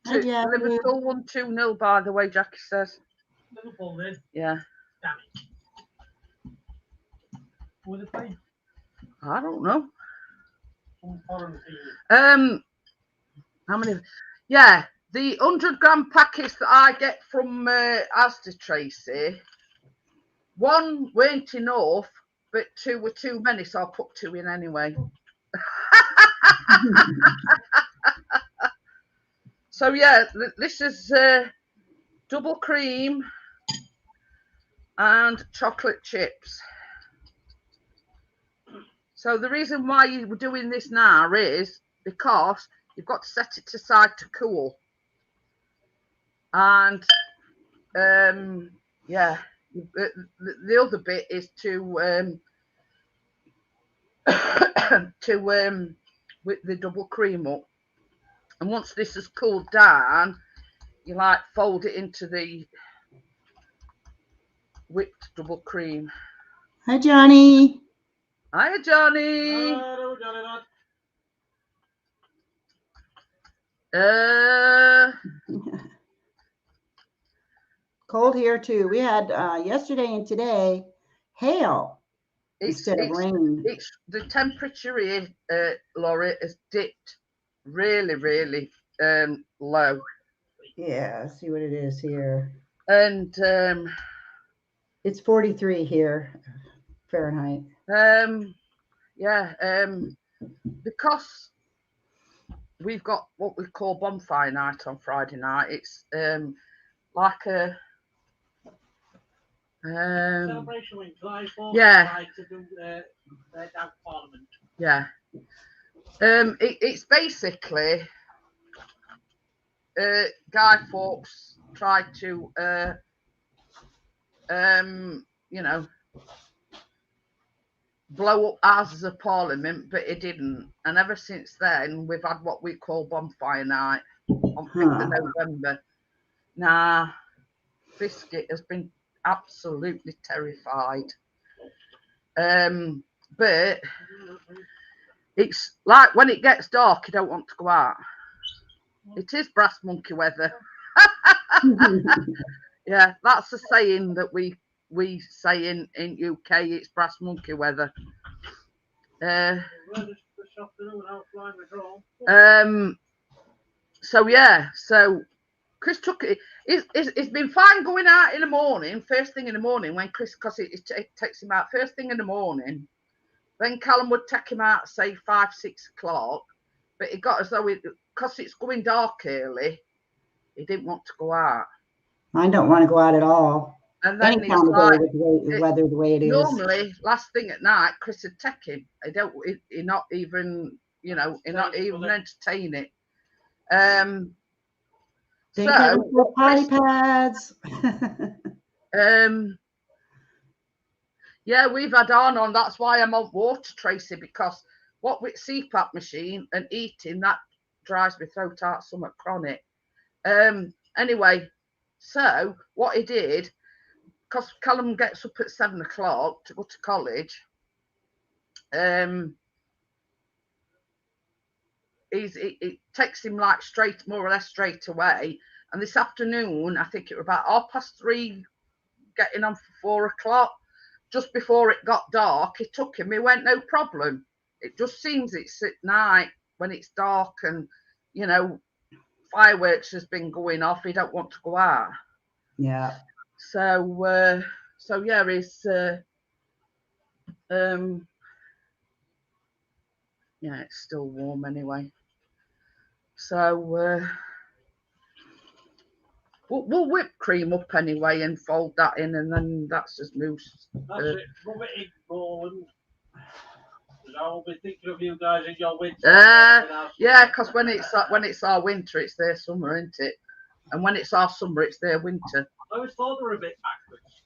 Hi, Jackie. Liverpool 1-2-0, by the way, Jackie says. Liverpool did. Yeah. Damn it. Who were they playing? I don't know. Some foreign team. How many? Yeah, the 100-gram packets that I get from Asda, Tracy, 1 weren't enough, but 2 were too many, so I put 2 in anyway. So yeah, this is double cream and chocolate chips. So the reason why you're doing this now is because you've got to set it aside to cool. And yeah, the other bit is to with the double cream up. And once this has cooled down, you like fold it into the whipped double cream. Hi, Johnny. Hiya, Johnny. Hello, Johnny lad. Cold here too. We had yesterday and today hail instead of rain. The temperature here, Laurie, has dipped really, really low. Yeah, see what it is here. And it's 43 here, Fahrenheit. Yeah, because we've got what we call bonfire night on Friday night. It's like a celebration with July 4th. Yeah. To do down Parliament. Yeah. It's basically Guy Fawkes tried to you know, blow up Houses of Parliament, but it didn't. And ever since then, we've had what we call bonfire night on 5th of November. Now, Biscuit has been absolutely terrified. But it's like when it gets dark, you don't want to go out. It is brass monkey weather. Yeah, that's a saying that we say in UK. It's brass monkey weather. So yeah, so Chris took it. It's been fine going out in the morning, first thing in the morning when Chris, because it takes him out first thing in the morning. Then Callum would take him out, say 5-6 o'clock, but it got as though because it's going dark early, he didn't want to go out. I don't want to go out at all. And then any time of day with the weather the way it is. Normally, last thing at night, Chris would take him. He not even you know, not even entertain it. So potty pads. Yeah, we've had on. That's why I'm on water, Tracy, because what with CPAP machine and eating, that dries my throat out somewhat chronic. Anyway, so what he did, because Callum gets up at 7 o'clock to go to college, it takes him like more or less straight away. And this afternoon, I think it was about 3:30, getting on for 4 o'clock. Just before it got dark, he took him. He went, no problem. It just seems it's at night when it's dark and, you know, fireworks has been going off. He don't want to go out. Yeah. So yeah, it's yeah, it's still warm anyway. So we'll whip cream up anyway and fold that in, and then that's just mousse. That's it. Rub it in bowl and I'll be thinking of you guys in your winter. Yeah, because when it's our winter, it's their summer, isn't it? And when it's our summer, it's their winter. I always thought they were a bit backwards.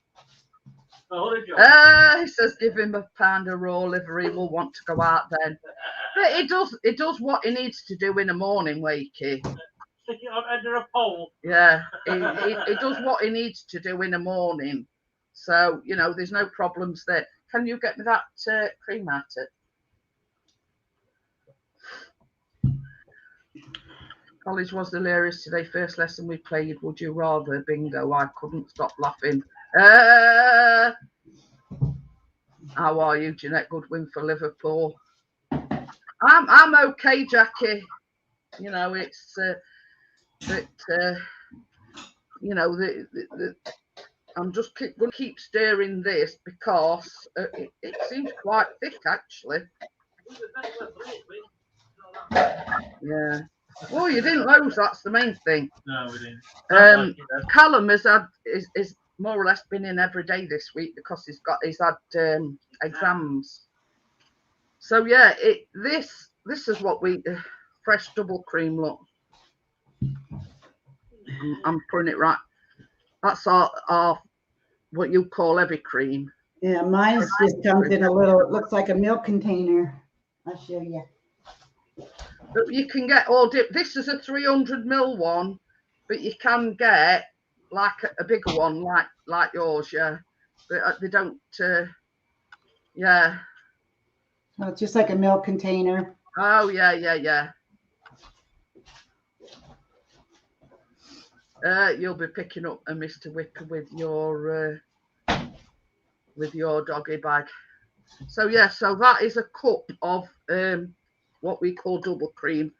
He says give him a pound of raw liver, he will want to go out then. But it does what he needs to do in the morning, Wakey. Stick it on under a pole. Yeah, it does what he needs to do in the morning. So, you know, there's no problems there. Can you get me that cream at it? College was hilarious today. First lesson we played Would You Rather bingo. I couldn't stop laughing. How are you, Jeanette? Good win for Liverpool. I'm okay, Jackie. You know, it's you know, I'm just going to keep stirring this because it seems quite thick, actually. Yeah. Well, you didn't lose. That's the main thing. No, we didn't. Callum is more or less been in every day this week because he's had exams. So yeah, this is what we fresh double cream look. I'm putting it right. That's our what you call heavy cream. Yeah, mine's just comes in a little. It looks like a milk container. I'll show you. But you can get all this is a 300ml one, but you can get like a bigger one, like yours, yeah. But they don't, yeah. Oh, it's just like a milk container. Oh yeah. You'll be picking up a Mr. Wicker with your doggy bag. So yeah, so that is a cup of what we call double cream.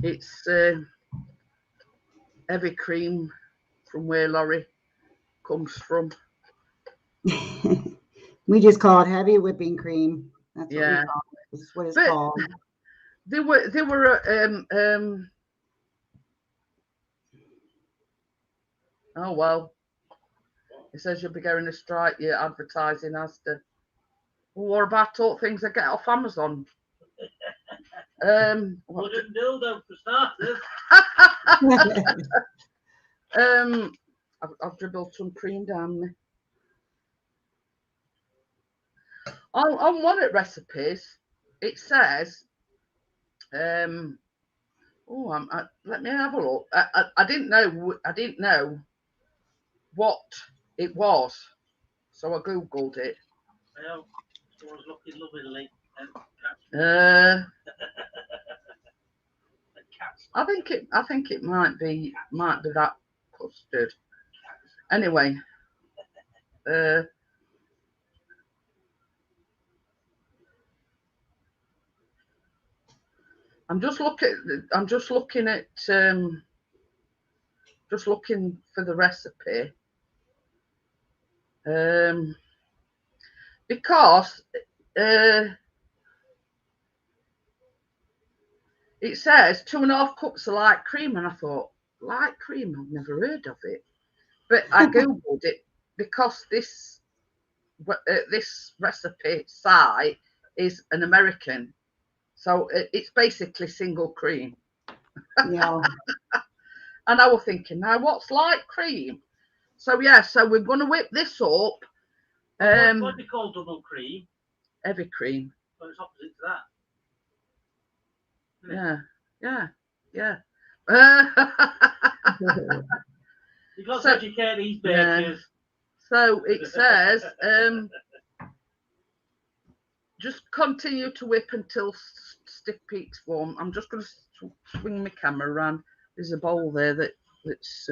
It's heavy cream from where Laurie comes from. We just call it heavy whipping cream. That's what Yeah. we call it. This is what it's called. They were oh well. It says you'll be going to strike your advertising Asda. Well, what about all things I get off Amazon? Wooden dildo for starters. I've dribbled some cream down there. On one of the recipes, it says, let me have a look. I didn't know what it was, so I googled it. Well, someone's looking lovingly. I think it might be that custard. Anyway, I'm just looking for the recipe. Because it says 2.5 cups of light cream, and I thought, light cream, I've never heard of it. But I googled it because this recipe site is an American So it's basically single cream. Yeah. And I was thinking, now what's light cream? So yeah, so we're going to whip this up. What do you call double cream? Heavy cream. Well, it's opposite to that. Yeah. You've got So- to educate these bakers. So it says, just continue to whip until stiff peaks form. I'm just going to swing my camera around. There's a bowl there that's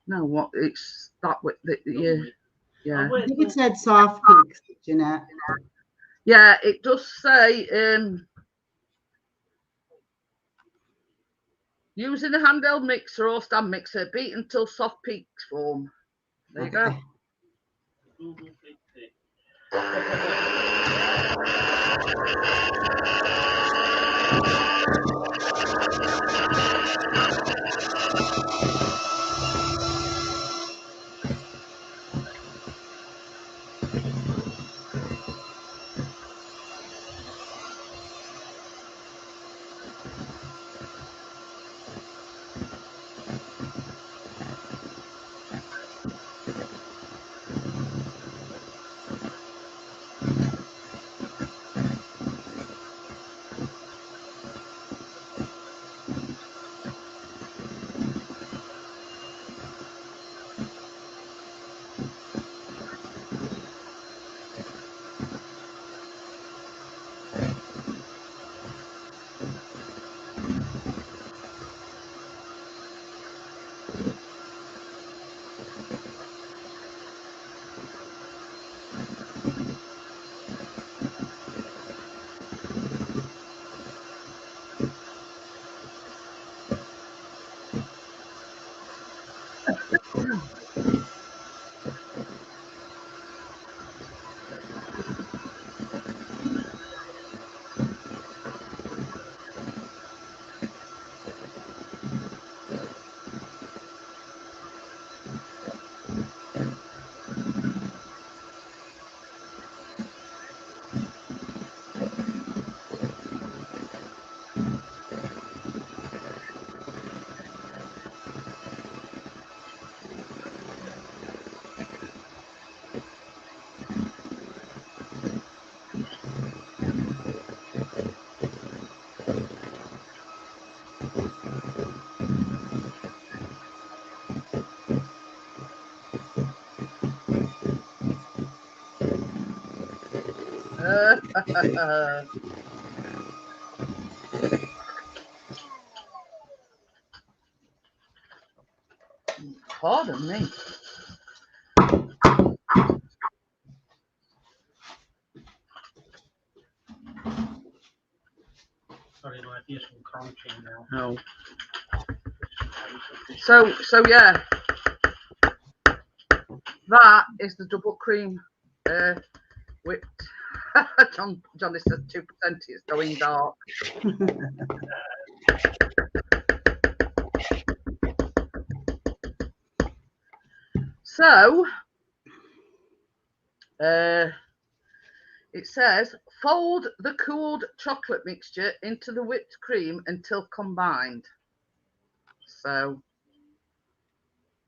no, what it's that with yeah. I think it said soft peaks, Jeanette. Yeah, it does say using a handheld mixer or stand mixer, beat until soft peaks form. There you go. Pardon me. Sorry, no, I hear some crunching now. No. So yeah, that is the double cream whipped. Johnny says 2%. It's going dark. So it says fold the cooled chocolate mixture into the whipped cream until combined. So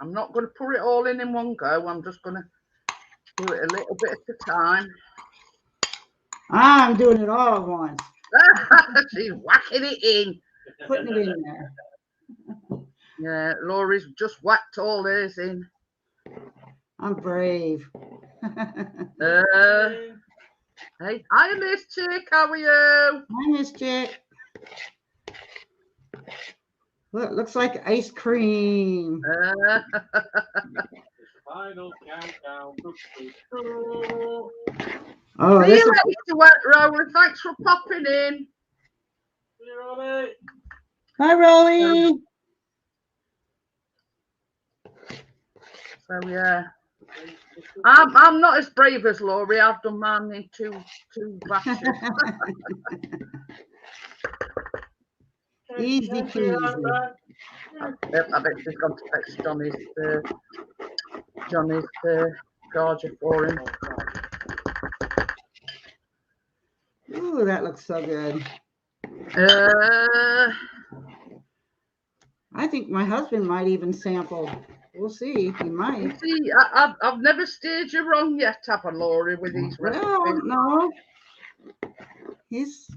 I'm not going to pour it all in one go. I'm just going to do it a little bit at a time. I'm doing it all at once. She's whacking it in. Putting it in there. Yeah, Laurie's just whacked all hers in. I'm brave. Hey, hi, Miss Chick. How are you? Hi, Miss Chick. Look, looks like ice cream. Final countdown. Oh, See this you is later, Wet Roller. Thanks for popping in. hi, Rolly. So yeah, I'm not as brave as Laurie. I've done mine in two batches. Easy peasy. I bet she's gone to fetch Johnny's charger for him. Ooh, Ooh, that looks so good. I think my husband might even sample. We'll see. He might. See, I've never steered you wrong yet, have I, Laurie, with these recipes? Well, no. He's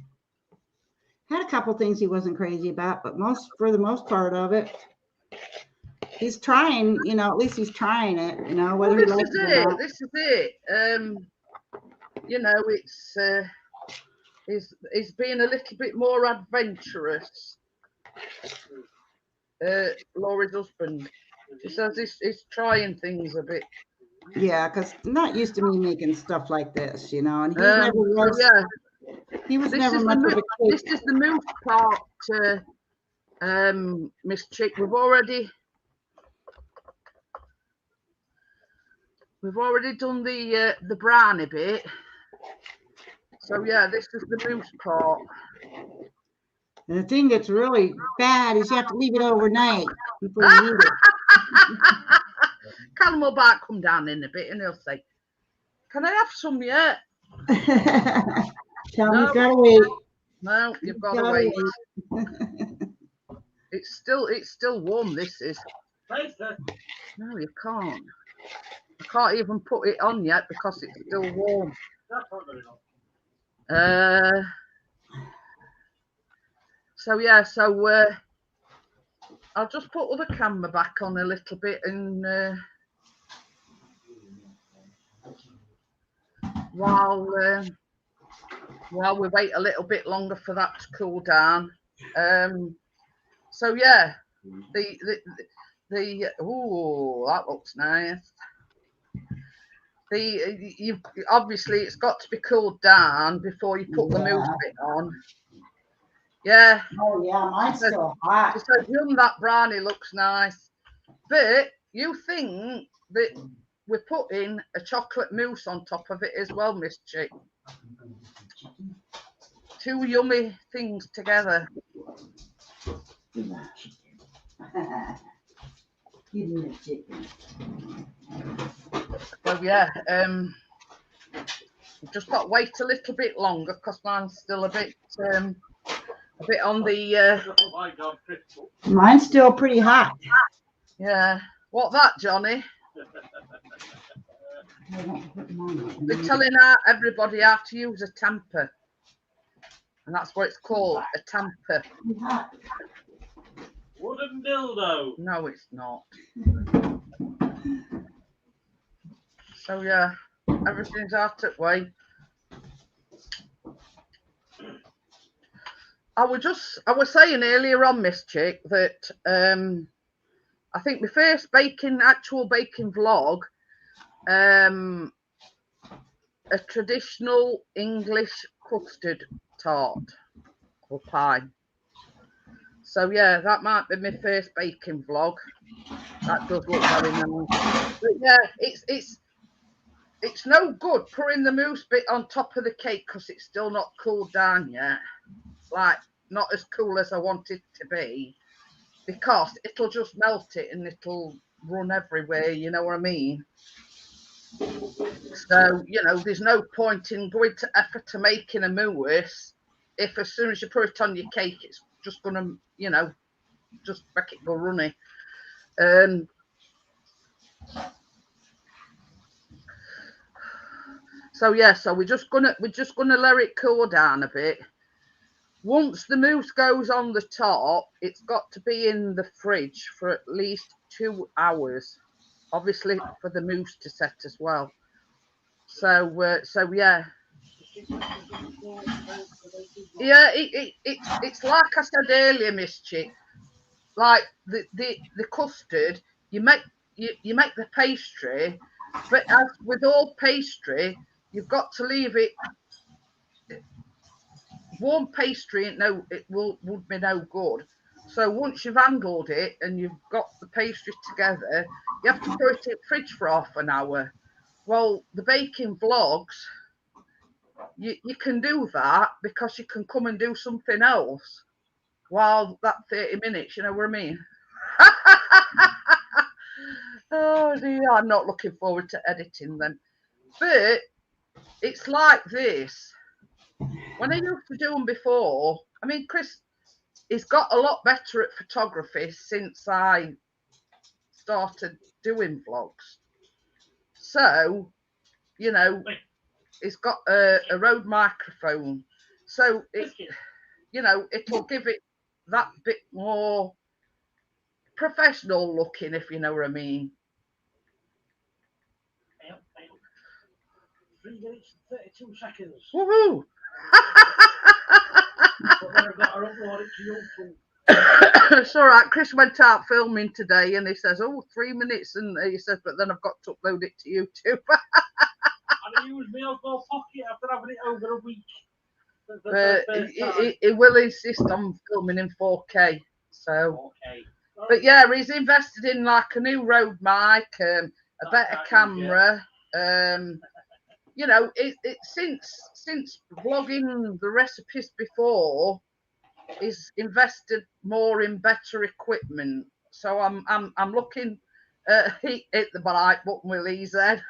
had a couple things he wasn't crazy about, but for the most part of it, he's trying, at least he's trying it, whether he likes it or not. This is it. It's being a little bit more adventurous. Laurie's husband. She says he's trying things a bit. Yeah, because I'm not used to me making stuff like this, and he never was. Yeah. He was never much of a cake. This is the mousse part, Miss Chick. We've already done the brownie bit. So yeah, this is the mousse part. And the thing that's really bad is you have to leave it overnight before you eat it. Callum will back come down in a bit and he'll say, "Can I have some yet?" Tell me you've got to wait. No, you've got to wait. It's still warm. This is. No, you can't. I can't even put it on yet because it's still warm. So yeah, I'll just put the camera back on a little bit and while we wait a little bit longer for that to cool down. So yeah, oh, that looks nice. Obviously it's got to be cooled down before you put the mousse bit on. Yeah. Oh yeah, mine's still hot. She said, that brownie looks nice. But you think that we're putting a chocolate mousse on top of it as well, Miss Chick. Two yummy things together. So yeah, just got to wait a little bit longer because mine's still a bit on the. Mine's still pretty hot. Yeah. What that, Johnny? They're telling everybody how to use a tamper, and that's what it's called, a tamper. Wooden dildo. No, it's not. So yeah, everything's out that way. I was saying earlier on, Miss Chick, that I think my first actual baking vlog, a traditional English custard tart or pie. So yeah, that might be my first baking vlog. That does look very nice. But yeah, it's no good putting the mousse bit on top of the cake because it's still not cooled down yet. Like, not as cool as I want it to be, because it'll just melt it and it'll run everywhere, you know what I mean? So, there's no point in going to effort to making a mousse if as soon as you put it on your cake, it's just going to, just make it go runny. So yeah, so we're just gonna let it cool down a bit. Once the mousse goes on the top, it's got to be in the fridge for at least 2 hours, obviously for the mousse to set as well. So yeah. Yeah, it's like I said earlier, Miss Chick. Like the custard, you make the pastry, but as with all pastry, you've got to leave it. Warm pastry, it would be no good. So once you've handled it and you've got the pastry together, you have to put it in the fridge for half an hour. Well, the baking vlogs, you can do that because you can come and do something else while that 30 minutes, you know what I mean? Oh dear, I'm not looking forward to editing them. But it's like this. when I used to do them before, I mean, Chris, he's got a lot better at photography since I started doing vlogs. So, you know, he's got a Rode microphone. So, you know, it'll give it that bit more professional looking, if you know what I mean. 3 minutes and 32 seconds. Woohoo! But then I've got to upload it to YouTube. It's all right. Chris went out filming today and he says, oh, 3 minutes. And he says, but then I've got to upload it to YouTube. And I use my old pocket after having it over a week. He will insist on filming in 4K. So, Okay. but yeah, he's invested in like a new Rode mic, a better camera. You know, since vlogging the recipes before, he's invested more in better equipment. So I'm looking. He hit the like button, will he said.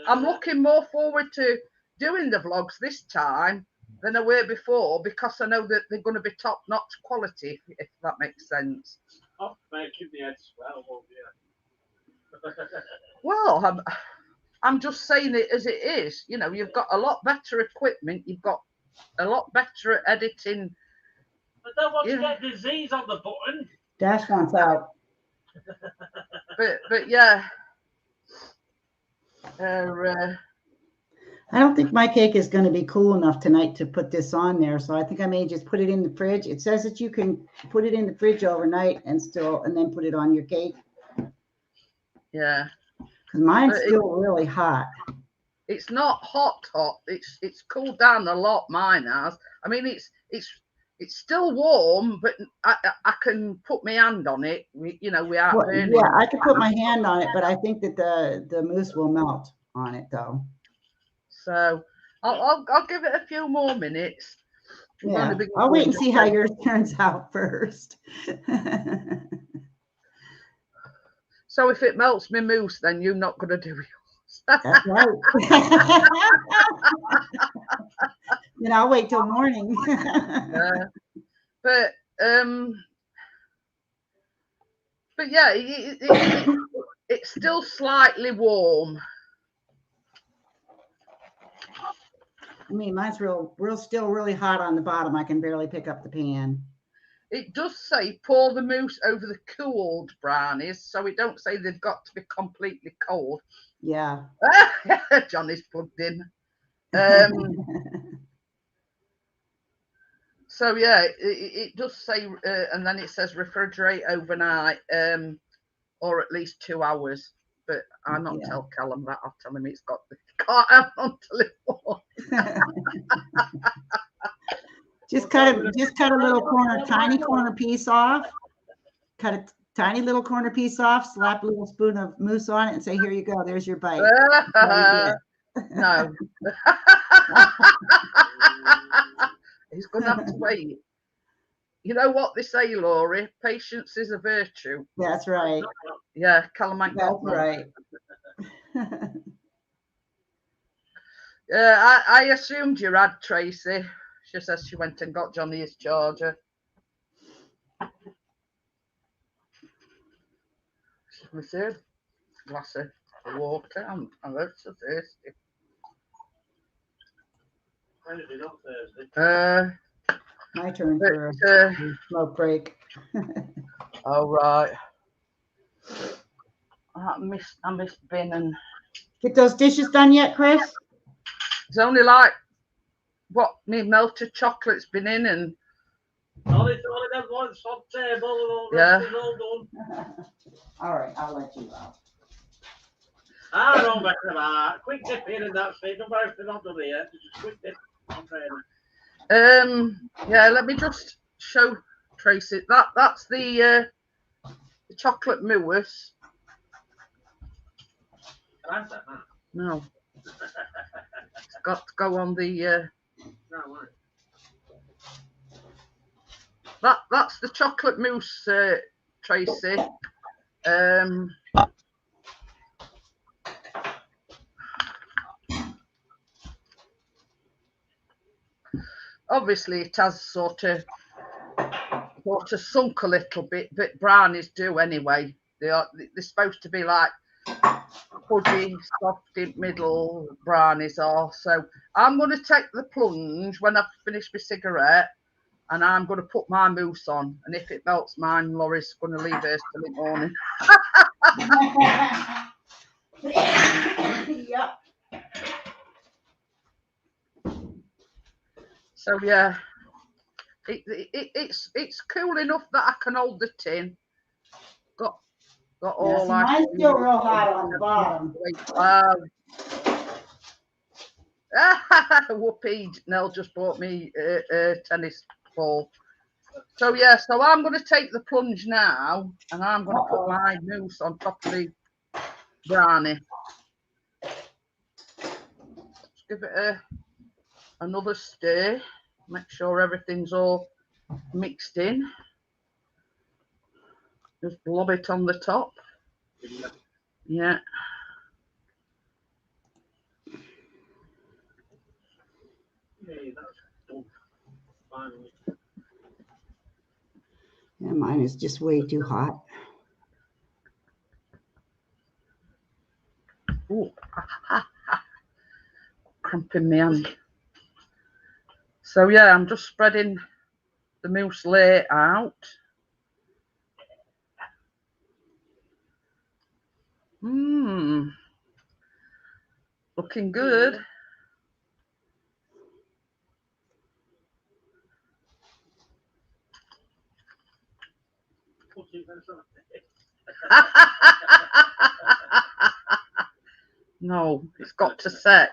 I'm looking more forward to doing the vlogs this time than I were before, because I know that they're going to be top-notch quality, if that makes sense. Oh, making the head swell, won't you? Well, I'm just saying it as it is. You know, you've got a lot better equipment. You've got a lot better at editing. I don't want to get disease on the button. Dash wants out. But yeah. I don't think my cake is going to be cool enough tonight to put this on there, so I think I may just put it in the fridge. It says that you can put it in the fridge overnight and then put it on your cake. Yeah. Because mine's still really hot. It's not hot. It's cooled down a lot. Mine has. I mean, it's still warm, but I can put my hand on it. You know, without burning. Yeah, I could put my hand on it, but I think that the mousse will melt on it, though. So I'll give it a few more minutes. Yeah, I'll wait and see how yours turns out first. So if it melts my mousse, then you're not going to do yours. That's right. Then I'll wait till morning. But yeah, it's still slightly warm. I mean, mine's still really hot on the bottom. I can barely pick up the pan. It does say pour the mousse over the cooled brownies, so it don't say they've got to be completely cold. Yeah. Johnny's plugged in. So yeah, it does say, and then it says refrigerate overnight, or at least 2 hours. But I'll not tell Callum that. I'll tell him it's got can't have until it warm. Just cut a little tiny corner piece off. Cut a tiny little corner piece off. Slap a little spoon of mousse on it, and say, "Here you go. There's your bite." No. He's going to have to wait. You know what they say, Laurie? Patience is a virtue. That's right. Yeah, Callum ain't got one. Right. I assumed you had, Tracy. She says she went and got Johnny his charger. We said, glass of water. I'm so thirsty. My turn for a smoke break. All right. I missed bin and. Get those dishes done yet, Chris? It's only like what me melted chocolate's been in and. Only that one soft table and all that is all done. All right, I'll let you out. I don't better that. Quick dip in and that's it. Don't worry if they're not done here. Just quick dip. Yeah, let me just show Tracy. That's the chocolate mousse. No. It's got to go on the that's the chocolate mousse, Tracy. obviously it has sort of sunk a little bit, but brownies do anyway. They're supposed to be like fudgy, soft in middle, brownies are. So I'm going to take the plunge when I've finished my cigarette, and I'm going to put my mousse on. And if it melts mine, Laurie's going to leave hers till the morning. Yep. So yeah, it's cool enough that I can hold the tin. Got all like. Mine's still real hot on the bottom. Whoopee! Nell just bought me a tennis ball. So yeah, so I'm going to take the plunge now, and I'm going to put my mousse on top of the brownie. Let's give it another stir. Make sure everything's all mixed in. Just blob it on the top. Yeah. Yeah, mine is just way too hot. Ooh. Cramping my hand. So yeah, I'm just spreading the mousse layer out. Looking good. No, it's got to set.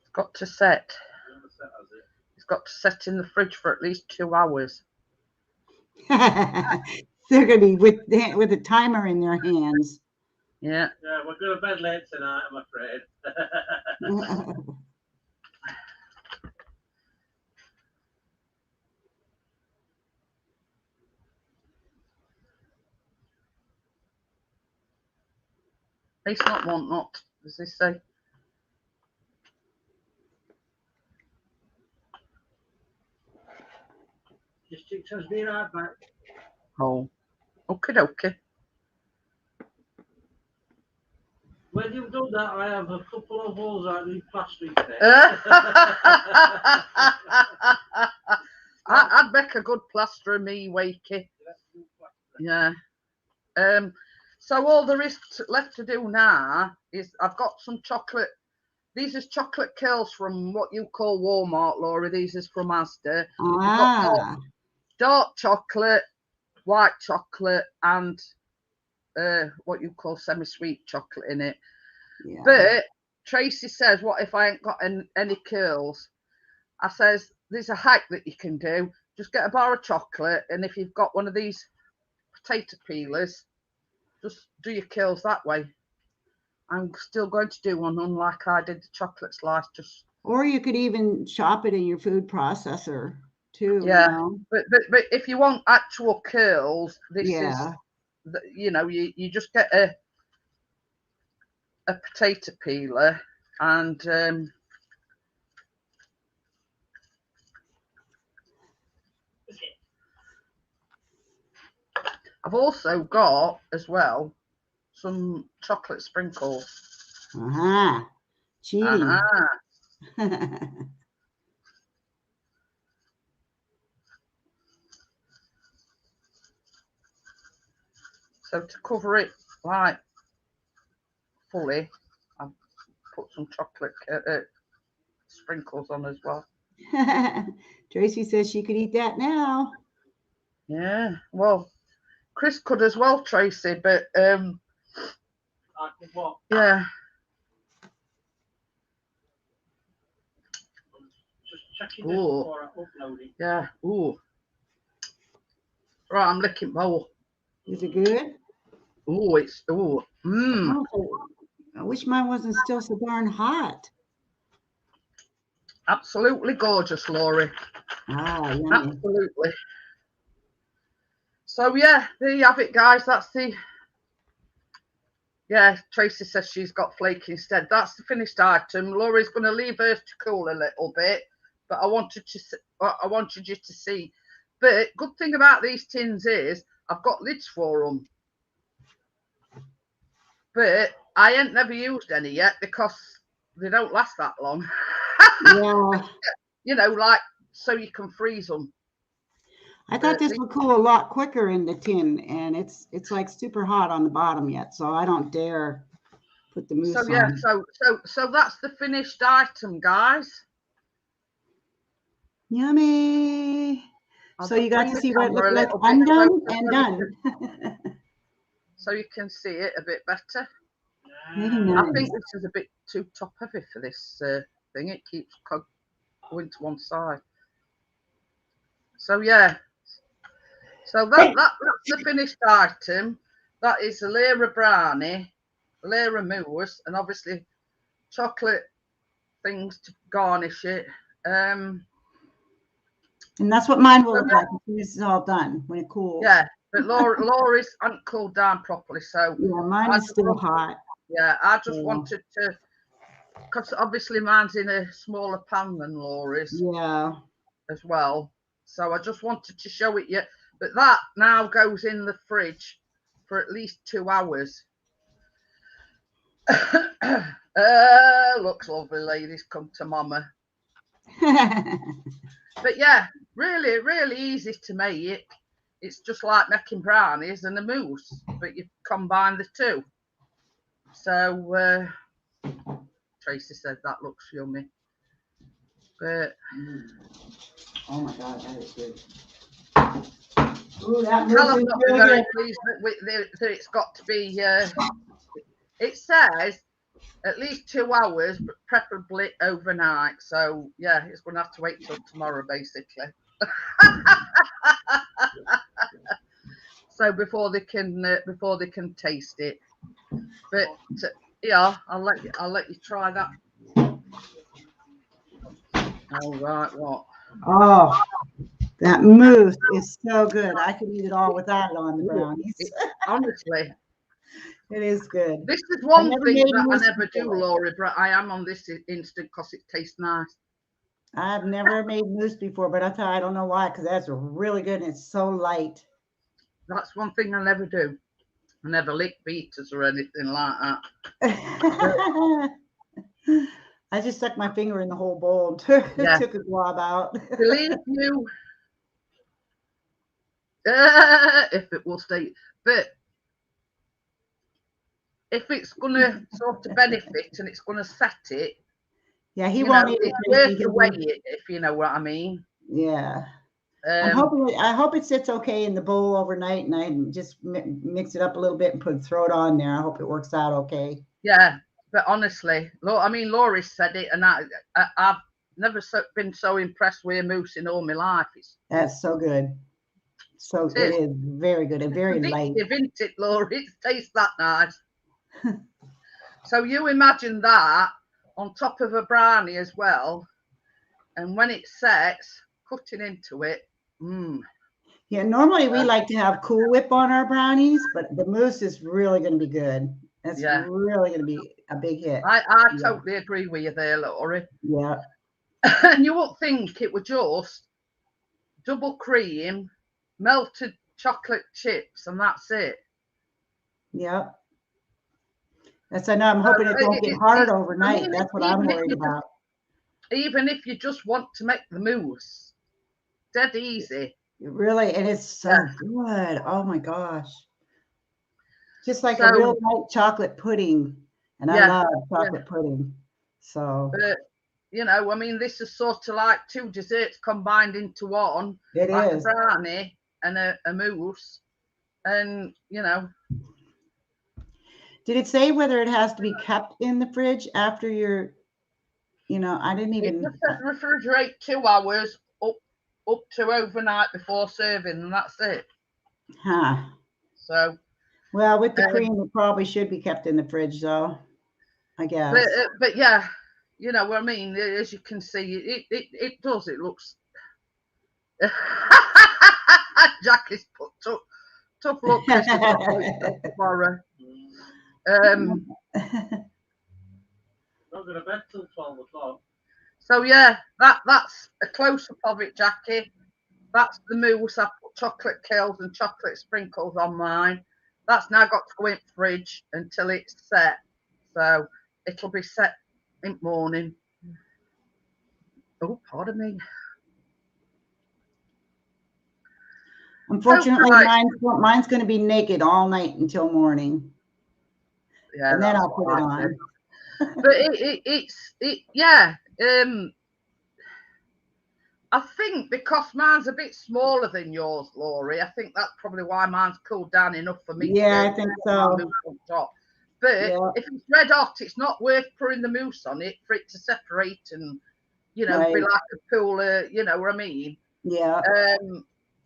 It's got to set. It's got to set in the fridge for at least 2 hours. They're going to be with a timer in their hands. Yeah. Yeah, we're going to bed late tonight, I'm afraid. Taste not, want not, as they say. Just chicks has been right back. Oh, okie dokie. When you've done that, I have a couple of holes out in plastering there. I'd make a good plaster of me, Wakey. Yeah. So all there is left to do now is I've got some chocolate. These is chocolate curls from what you call Walmart, Laura. These is from Asda. Dark chocolate, white chocolate, and what you call semi-sweet chocolate in it. Yeah. But Tracy says, what if I ain't got any curls? I says, there's a hack that you can do. Just get a bar of chocolate, and if you've got one of these potato peelers, just do your curls that way. I'm still going to do one, unlike I did the chocolate slice. Or you could even chop it in your food processor too. Yeah, you know? but if you want actual curls, this is, you know, you just get a potato peeler and I've also got as well some chocolate sprinkles. Cheating. So to cover it like fully, I've put some chocolate sprinkles on as well. Tracy says she could eat that now. Yeah, well, Chris could as well, Tracy, but yeah. Ooh. Yeah. Ooh. Right, I'm licking bowl. Is it good? Ooh, it's ooh. Mmm. I wish mine wasn't still so darn hot. Absolutely gorgeous, Laurie. Yummy. Absolutely. So yeah, there you have it, guys. That's the Yeah, Tracy says she's got flake instead. That's the finished item. Laura's going to leave hers to cool a little bit, but I wanted you to see. But good thing about these tins is I've got lids for them. But I ain't never used any yet because they don't last that long. Yeah. You know, like, so you can freeze them. I thought this would cool a lot quicker in the tin, and it's like super hot on the bottom yet, so I don't dare put the mousse So yeah, on. so that's the finished item, guys. Yummy. So you got to see what it looked like bit undone closer and done. So you can see it a bit better. Very I nice. think this is a bit too top heavy for this thing. It keeps going to one side. So yeah. So that's the finished item. That is a layer of brownie, a layer of mousse, and obviously chocolate things to garnish it. And that's what mine will look like as soon as it's all done, when it cools. Yeah, but Laura's hasn't cooled down properly, so yeah, mine is still hot. Yeah, I just wanted to, because obviously mine's in a smaller pan than Laura's. Yeah. As well, so I just wanted to show it you. But that now goes in the fridge for at least 2 hours. Looks lovely, ladies. Come to mama. But yeah, really, really easy to make. It's just like making brownies and a mousse, but you combine the two. So Tracy said that looks yummy. But oh my God, that is good. Ooh, that Callum's is not really very good. pleased that it's got to be. It says at least 2 hours, but preferably overnight. So yeah, it's going to have to wait till tomorrow, basically. So before they can taste it. But yeah, I'll let you try that. All right, what? Oh, that mousse is so good. I could eat it all without it on the brownies. Honestly, it is good. This is one thing that I never before. do, Laura, but I am on this instant because it tastes nice. I've never made mousse before, but I don't know why, because that's really good and it's so light. That's one thing I never do. I never lick beaters or anything like that. I just stuck my finger in the whole bowl and took a glob out. Believe you, if it will stay, but if it's gonna sort of benefit and it's gonna set it, yeah, he won't eat it. It's worth the weigh it, if you know what I mean. Yeah. I hope it sits okay in the bowl overnight, and I just mix it up a little bit and throw it on there. I hope it works out okay. Yeah, but honestly, I mean, Laurie said it, and I've never been so impressed with a mousse in all my life. That's so good. So it is very good and very light. Isn't it, Laurie? It tastes that nice. So you imagine that on top of a brownie as well, and when it sets, cutting into it. Yeah, normally we like to have Cool Whip on our brownies, but the mousse is really going to be good. That's really going to be a big hit. I totally agree with you there, Laurie. Yeah. And you won't think it were just double cream, melted chocolate chips, and that's it. Yep. I know. I'm hoping it don't get hard overnight. That's what I'm worried about. Even if you just want to make the mousse, dead easy. Really, and it's so good. Oh my gosh. Just like a real light chocolate pudding. And I love chocolate pudding. So but you know, I mean, this is sort of like two desserts combined into one. It like is. A brownie and a mousse. And you know. Did it say whether it has to be kept in the fridge after you're, I didn't even. It just refrigerate 2 hours up to overnight before serving, and that's it. Huh. So. Well, with the cream, it probably should be kept in the fridge, though, I guess. But yeah, you know what I mean. As you can see, it does. It looks. Jackie's put tough luck tomorrow. Not going to bed till 12 o'clock. So yeah, that's a close-up of it, Jackie. That's the mousse. I put chocolate kernels and chocolate sprinkles on mine. That's now got to go in the fridge until it's set. So it'll be set in the morning. Oh, pardon me. Unfortunately, So, mine's going to be naked all night until morning. Yeah, and then I'll put it on. But yeah. I think because mine's a bit smaller than yours, Laurie, I think that's probably why mine's cooled down enough for me. Yeah, I think so. But if it's red hot, it's not worth pouring the mousse on it for it to separate and, you know, be like a pool of, you know what I mean? Yeah.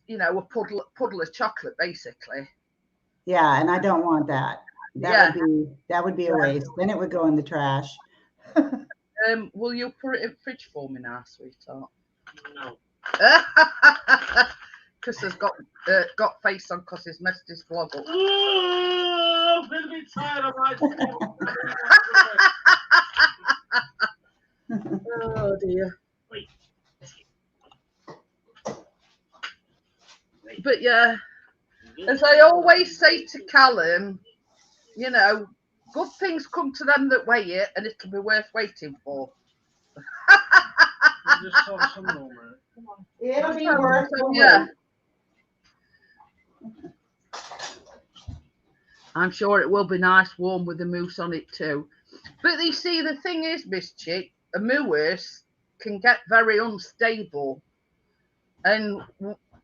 You know, a puddle of chocolate, basically. Yeah, and I don't want that. That would be a waste. Then it would go in the trash. Will you put it in the fridge for me now, sweetheart? No. Chris has got face on because he's messed his vlog up. Oh, I'm a bit tired of my Oh dear. Wait. But yeah, as I always say to Callum, you know, good things come to them that wait it, and it'll be worth waiting for. Just saw some more, man. Come on. It'll be worth it. Yeah. I'm sure it will be nice warm with the mousse on it too. But you see, the thing is, Miss Chick, a mousse can get very unstable. And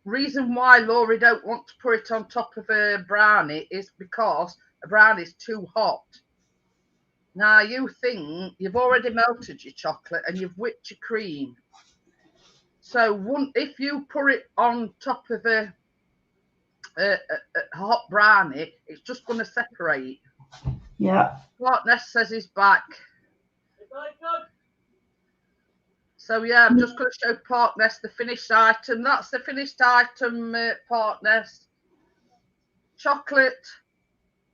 reason why Laurie don't want to put it on top of a brownie is because a brownie is too hot. Now you think you've already melted your chocolate and you've whipped your cream. So if you put it on top of a hot brownie, it's just going to separate. Yeah. Partness says he's back. So yeah, I'm just going to show Partness the finished item. That's the finished item, Partness. Chocolate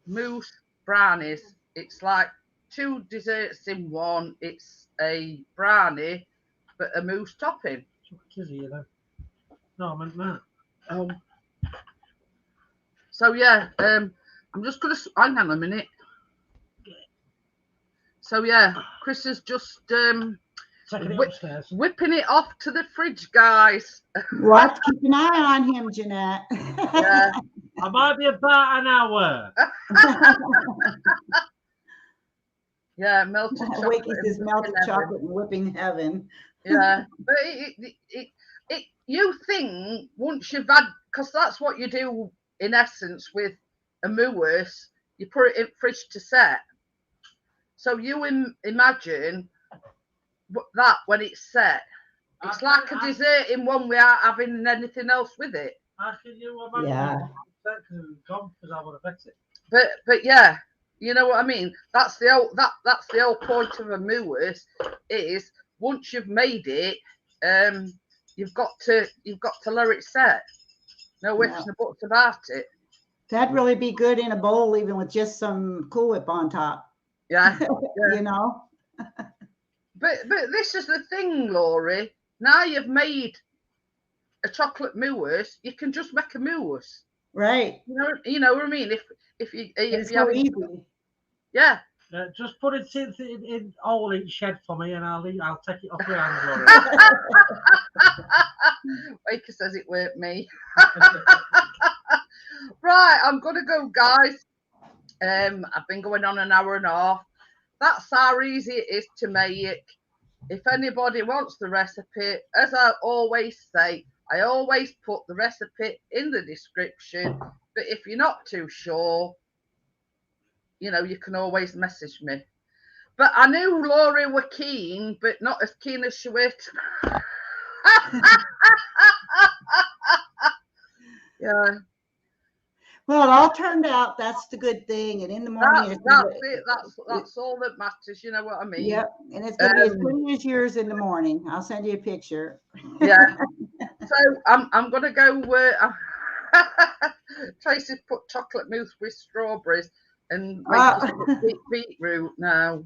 mousse brownies. It's like 2 desserts in one. It's a brownie, but a mousse topping. No, I meant that. So yeah, I'm just going to hang on a minute. So yeah, Chris is just whipping it off to the fridge, guys. What? Keep an eye on him, Jeanette. Yeah. I might be about an hour. Yeah, melted chocolate. Wakey says melted chocolate and whipping heaven. Yeah, but you think once you've had, because that's what you do in essence with a mousse, you put it in fridge to set. So you imagine that when it's set, it's like a dessert in one without having anything else with it. Yeah. But yeah, you know what I mean. That's the whole point of a mousse is once you've made it, you've got to let it set. No ifs and buts about it. That'd really be good in a bowl, even with just some Cool Whip on top. Yeah. You know. But this is the thing, Laurie. Now you've made a chocolate mousse, you can just make a mousse. Right. You know what I mean? If you so easy. Yeah. Just put it in all each shed for me, and I'll take it off your hands, Laurie. Waker says it weren't me. Right, I'm gonna go, guys. I've been going on an hour and a half. That's how easy it is to make. If anybody wants the recipe, as I always say, I always put the recipe in the description. But if you're not too sure, you know, you can always message me. But I knew Laurie were keen, but not as keen as she was. Yeah. Well, it all turned out. That's the good thing. And in the morning, that's it. That's all that matters. You know what I mean? Yep. And it's gonna be as pretty as yours in the morning. I'll send you a picture. Yeah. So I'm gonna go. Tracy put chocolate mousse with strawberries. and make beetroot. No.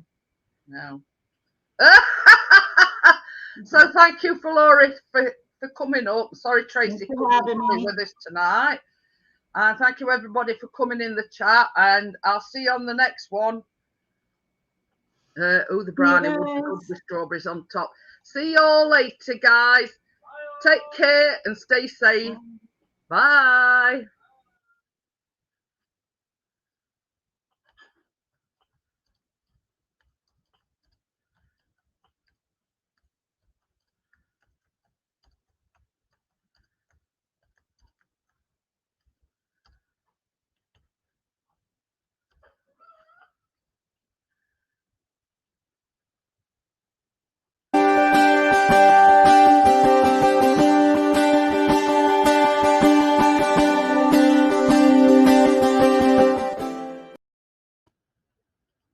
So thank you for Laurie for coming up. Sorry, Tracy couldn't be with us tonight. And thank you everybody for coming in the chat. And I'll see you on the next one. The brownie would be good with strawberries on top. See you all later, guys. Take care and stay safe. Bye.